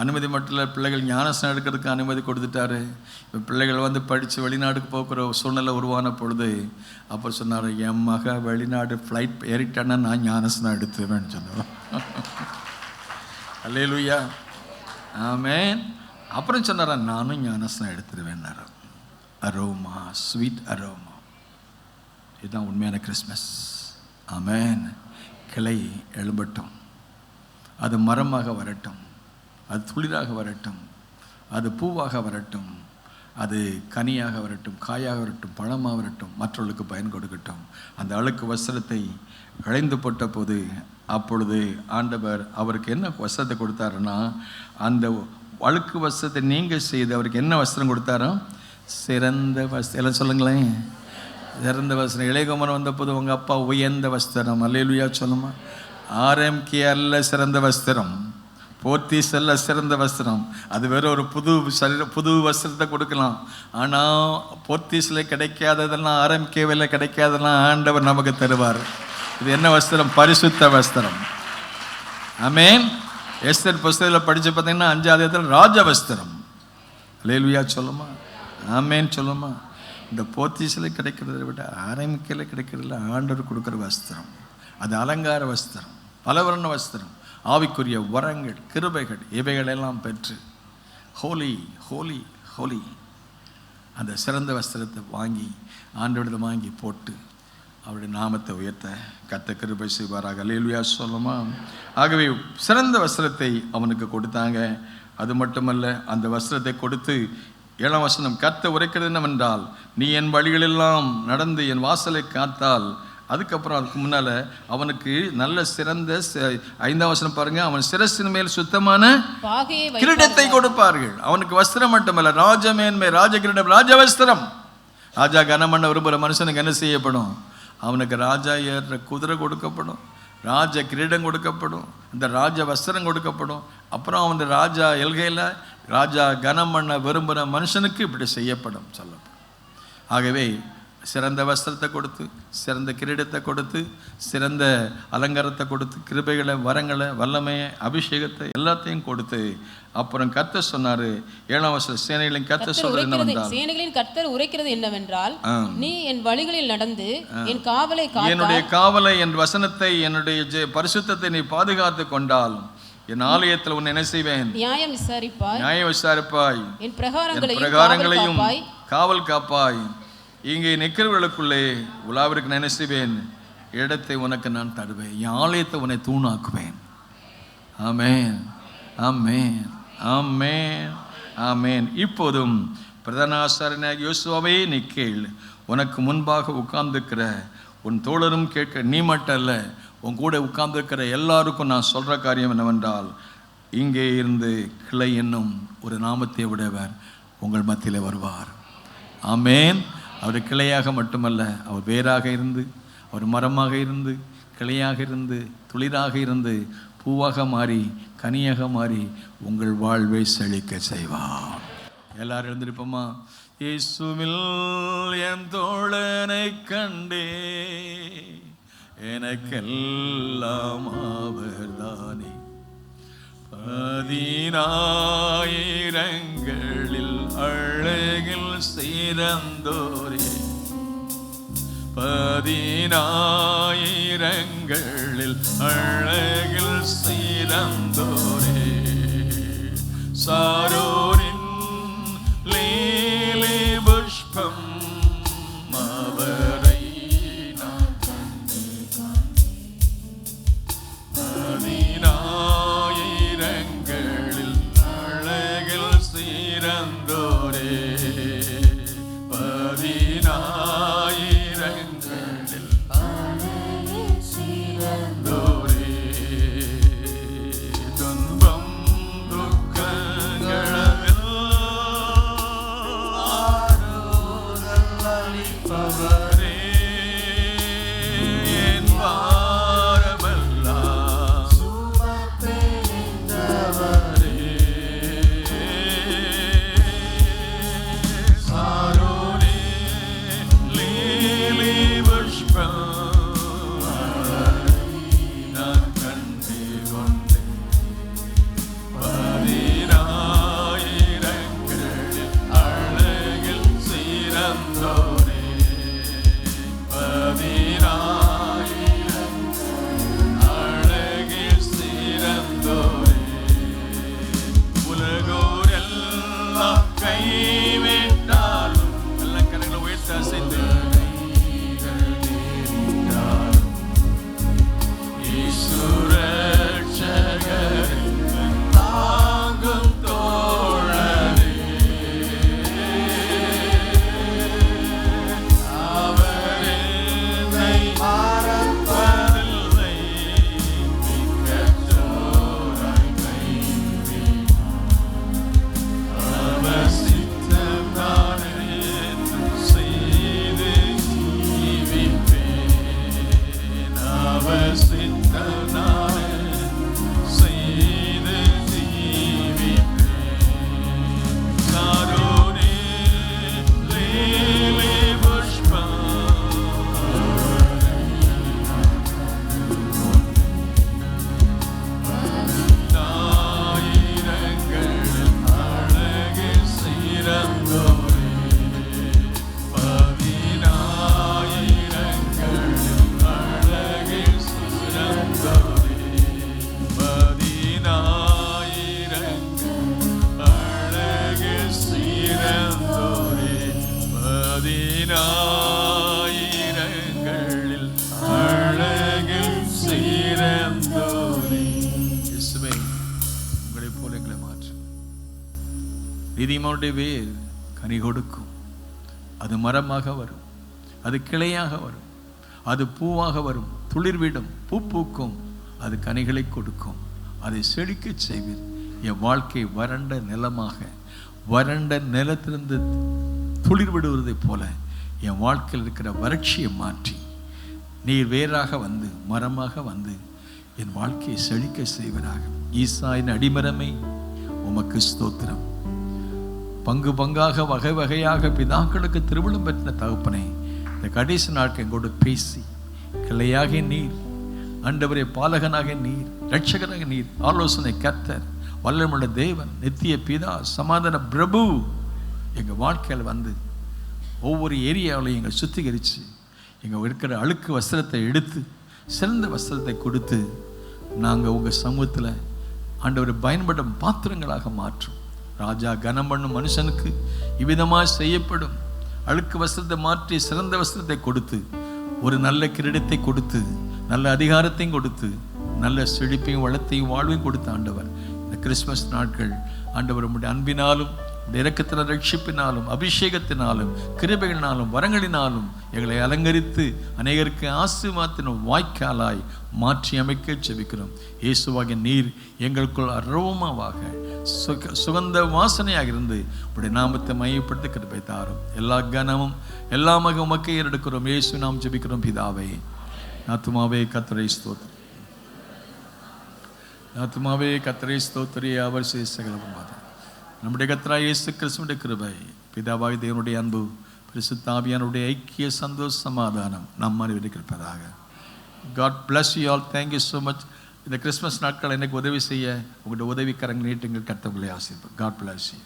[SPEAKER 2] அனுமதி மட்டும் இல்லை, பிள்ளைகள் ஞானஸ்நானம் எடுக்கிறதுக்கு அனுமதி கொடுத்துட்டாரு. இப்போ பிள்ளைகள் வந்து படித்து வெளிநாடுக்கு போகிற சூழ்நிலை உருவான பொழுது அப்போ சொன்னார், என் மக வெளிநாடு ஃப்ளைட் ஏறிட்டான்னா நான் ஞானஸ்நானம் எடுத்துவேன்னு சொன்னார். அல்லேலூயா, ஆமென். அப்புறம் சொன்னாரா, நானும் ஞானஸ்நானம் எடுத்துருவேன்னார். அரோமா, ஸ்வீட் அரோமா, இதுதான் உண்மையான கிறிஸ்மஸ். ஆமென். கிளை எழும்பட்டும், அது மரமாக வரட்டும், அது துளிராக வரட்டும், அது பூவாக வரட்டும், அது கனியாக வரட்டும், காயாக வரட்டும், பழமாக வரட்டும், மற்றவர்களுக்கு பயன் கொடுக்கட்டும். அந்த அழுக்கு வஸ்திரத்தை களைந்து போட்ட போது அப்பொழுது ஆண்டவர் அவருக்கு என்ன வஸ்திரத்தை கொடுத்தாருன்னா, அந்த அழுக்கு வஸ்திரத்தை நீங்கள் செய்து அவருக்கு என்ன வஸ்திரம் கொடுத்தாரோ? சிறந்த வஸ்திரம். எல்லாம் சொல்லுங்களேன், சிறந்த வஸ்திரம். இளையகுமாரன் வந்த போது உங்கள் அப்பா உயர்ந்த வஸ்திரம், அல்லேலூயா சொல்லுமா. ஆர்எம்கே அல்ல சிறந்த வஸ்திரம், போர்த்தி செல்ல சிறந்த வஸ்திரம். அது வேற ஒரு புது வஸ்திரத்தை கொடுக்கலாம். ஆனால் போர்த்தீஸில் கிடைக்காததெல்லாம், ஆரம்பிக்கவில் கிடைக்காததெல்லாம் ஆண்டவர் நமக்கு தருவார். இது என்ன வஸ்திரம்? பரிசுத்த வஸ்திரம். ஆமென். எஸ்தர் புஸ்தகத்தில் படித்து பார்த்தீங்கன்னா 5வது ராஜ வஸ்திரம். அல்லேலூயா சொல்லுமா? ஆமென் சொல்லுமா? இந்த போர்த்தீஸில் கிடைக்கிறத விட ஆரம்பிக்கையில் கிடைக்கிறதுல ஆண்டவர் கொடுக்குற வஸ்திரம், அது அலங்கார வஸ்திரம், பலவர்ண வஸ்திரம், ஆவிக்குரிய வரங்கள், கிருபைகள், இவைகளெல்லாம் பெற்று ஹோலி ஹோலி ஹோலி அந்த சிறந்த வஸ்திரத்தை வாங்கி ஆண்டவரிடம் வாங்கி போட்டு அவருடைய நாமத்தை உயர்த்த கர்த்தர் கிருபை செய்வாராக. அல்லேலூயா சொல்லுமா? ஆகவே சிறந்த வஸ்திரத்தை அவனுக்கு கொடுத்தாங்க. அது மட்டுமல்ல, அந்த வஸ்திரத்தை கொடுத்து 7ஆம் வசனம் கர்த்தர் உரைக்கிறது என்னவென்றால், நீ என் வழிகளெல்லாம் நடந்து என் வாசலை காத்தால். அதுக்கப்புறம் அதுக்கு முன்னால் அவனுக்கு நல்ல சிறந்த 5ஆம் வசனம் பாருங்க, அவன் சிரசின் மேல் சுத்தமான கிரீடத்தை கொடுப்பார்கள். அவனுக்கு வஸ்திரம் மட்டுமல்ல, ராஜமேன்மை, ராஜகிரீடம், ராஜவஸ்திரம். ராஜா கனம் பண்ண விரும்புகிற மனுஷனுக்கு என்ன செய்யப்படும்? அவனுக்கு ராஜா ஏறுற குதிரை கொடுக்கப்படும், ராஜ கிரீடம் கொடுக்கப்படும், இந்த ராஜ வஸ்திரம் கொடுக்கப்படும். அப்புறம் அவன் ராஜா எல்கையில் ராஜா கனம் பண்ண விரும்புகிற மனுஷனுக்கு இப்படி செய்யப்படும் சொல்லப்படும். ஆகவே சிறந்த வஸ்திரத்தை கொடுத்து, சிறந்த கிரீடத்தை கொடுத்து, சிறந்த அலங்காரத்தை கொடுத்து, கிருபைகளை, வரங்களை, வல்லமையை, அபிஷேகத்தை எல்லாத்தையும் கொடுத்து, அப்புறம் கர்த்தர் சொன்னாரு 7ஆம் வசனம், சேனைகளின் கர்த்தர் சொல்றது என்னவென்றால்,
[SPEAKER 3] சேனைகளின் கர்த்தர் உரைக்கிறது என்னவென்றால், நீ என் வழிகளில் நடந்து என் காவலை காத்தால்,
[SPEAKER 2] என்னுடைய காவலை, என் வசனத்தை, என்னுடைய பரிசுத்தத்தை நீ பாதுகாத்து கொண்டால், என் ஆலயத்தில் உன்னை என்ன செய்வேன்?
[SPEAKER 3] நியாயம் விசாரிப்பாய்,
[SPEAKER 2] நியாயம் விசாரிப்பாய்,
[SPEAKER 3] என்
[SPEAKER 2] பிரகாரங்களையும் காவல் காப்பாய். இங்கே நிற்கிறவர்களுக்குள்ளே உலாவிற்கு நான் என்ன செய்வேன்? இடத்தை உனக்கு நான் தருவேன், என் ஆலயத்தை உன்னை தூணாக்குவேன். ஆமென் ஆமென் ஆமென் ஆமென். இப்போதும் பிரதான ஆசாரியனாகிய யோசுவாவே நீ கேள், உனக்கு முன்பாக உட்கார்ந்துக்கிற உன் தோழரும் கேட்க, நீ மட்டும் அல்ல, உன் கூட உட்கார்ந்துருக்கிற எல்லாருக்கும் நான் சொல்கிற காரியம் என்னவென்றால், இங்கே இருந்து கிளை என்னும் ஒரு நாமத்தை உடையவர் உங்கள் மத்தியில் வருவார். ஆமென். அவர் கிளையாக மட்டுமல்ல, அவர் வேராக இருந்து, அவர் மரமாக இருந்து, கிளையாக இருந்து, துளிராக இருந்து, பூவாக மாறி, கனியாக மாறி உங்கள் வாழ்வை செழிக்க செய்வார். எல்லாரும் எழுந்திருப்போமா? இயேசுவில் என் தோழனை கண்டே, எனக்கெல்லாம் அவர்தானே, 10,000ங்களில் அழகில் சிறந்தோரே, 10,000ங்களில் அழகில் சிறந்தோரே, சாரோரின் லீலி புஷ்பம் அவரை நான் கண்டு, 10,000ங்களில் அழகில் சிறந்தோரே, 10,000ங்களில் அழகில் சிறந்தோரே, துன்பம் துக்கங்களில் ஆறுதல் அளிப்பவரே, என் பாரமெல்லாம் சுமப்பெறிந்தவரே, சாரோரே லீலி புஷ்பம் நான் கண்டு கொண்டேன், 10,000ங்களில் அழகில் சிறந்தோரே, பதினாயிரங்களில் அழகில் சிறந்தோரே. இயேசுவே, உங்களைப் போல எங்களை மாற்றும். நீதிமானுடைய வேர் கனி கொடுக்கும். அது மரமாக வரும், அது கிளையாக வரும், அது பூவாக வரும், துளிர்விடும், பூ பூக்கும், அது கனிகளை கொடுக்கும், அதை செழிக்க செய்வீர். என் வாழ்க்கை வறண்ட நிலமாக, வறண்ட நிலத்திலிருந்து துளிர் விடுவதைப் போல என் வாழ்க்கையில் இருக்கிற வறட்சியை மாற்றி நீர் வேறாக வந்து மரமாக வந்து என் வாழ்க்கையை செழிக்க செய்வராக. ஈசாயின் அடிமரமே உமக்கு ஸ்தோத்திரம். பங்கு பங்காக வகை வகையாக பிதாக்களுக்கு திருவிழம் பெற்ற தகப்பனே, இந்த கடைசி நாட்கள் எங்கூட பேசி கிளையாக நீர், ஆண்டவரே பாலகனாக நீர், இரட்சகனாக நீர், ஆலோசனை கர்த்தர், வல்லமுள்ள தேவன், நித்திய பிதா, சமாதான பிரபு எங்கள் வாழ்க்கையில் வந்து ஒவ்வொரு ஏரியாவிலையும் எங்களை சுத்திகரித்து எங்கள் இருக்கிற அழுக்கு வஸ்திரத்தை எடுத்து சிறந்த வஸ்திரத்தை கொடுத்து நாங்கள் உங்கள் சமூகத்தில் ஆண்டவரை பயன்படும் பாத்திரங்களாக மாற்றும். ராஜா கனம் பண்ணும் மனுஷனுக்கு இவ்விதமாக செய்யப்படும். அழுக்கு வஸ்திரத்தை மாற்றி சிறந்த வஸ்திரத்தை கொடுத்து ஒரு நல்ல கிரீடத்தை கொடுத்து நல்ல அதிகாரத்தையும் கொடுத்து நல்ல செழிப்பையும் வளத்தையும் வாழ்வையும் கொடுத்த ஆண்டவர் இந்த கிறிஸ்மஸ் நாட்கள் ஆண்டவர் உம்முடைய அன்பினாலும் இரக்கத்தினால் ரட்சிப்பினாலும் அபிஷேகத்தினாலும் கிருபைகளினாலும் வரங்களினாலும் எங்களை அலங்கரித்து அநேகருக்கு ஆசீர்வாதத்தின் வாய்க்காலாய் மாற்றி அமைக்க ஜெபிக்கிறோம். இயேசுவாகிய நீர் எங்களுக்குள் அரோமாவாக சுகந்த வாசனையாக இருந்து உடைய நாமத்தை மையப்படுத்தி கிருபை தாரும். எல்லா கனமும் எல்லா உமக்கு ஏறெடுக்கிறோம். இயேசு நாம் ஜெபிக்கிறோம் பிதாவே. ஆத்துமாவே கர்த்தரை ஸ்தோத்திரி, ஆத்துமாவே கர்த்தரை ஸ்தோத்திரி, அவர் செய்த சகலமும் பாதம். நம்முடைய கர்த்தராகிய இயேசு கிறிஸ்துவின் கிருபை, பிதாவாகிய தேவனுடைய அன்பு, பரிசுத்த ஆவியானவருடைய ஐக்கிய சந்தோஷ சமாதானம் நம் அனைவருக்கும் இருப்பதாக. God bless you all. Thank you so much. இந்த கிறிஸ்மஸ் நாட்கள் எனக்கு உதவி செய்ய உங்களுடைய உதவிக்கரங்கள் நீட்டுங்கள். கர்த்தர் உங்களை ஆசீர்வதிப்பார். God bless you.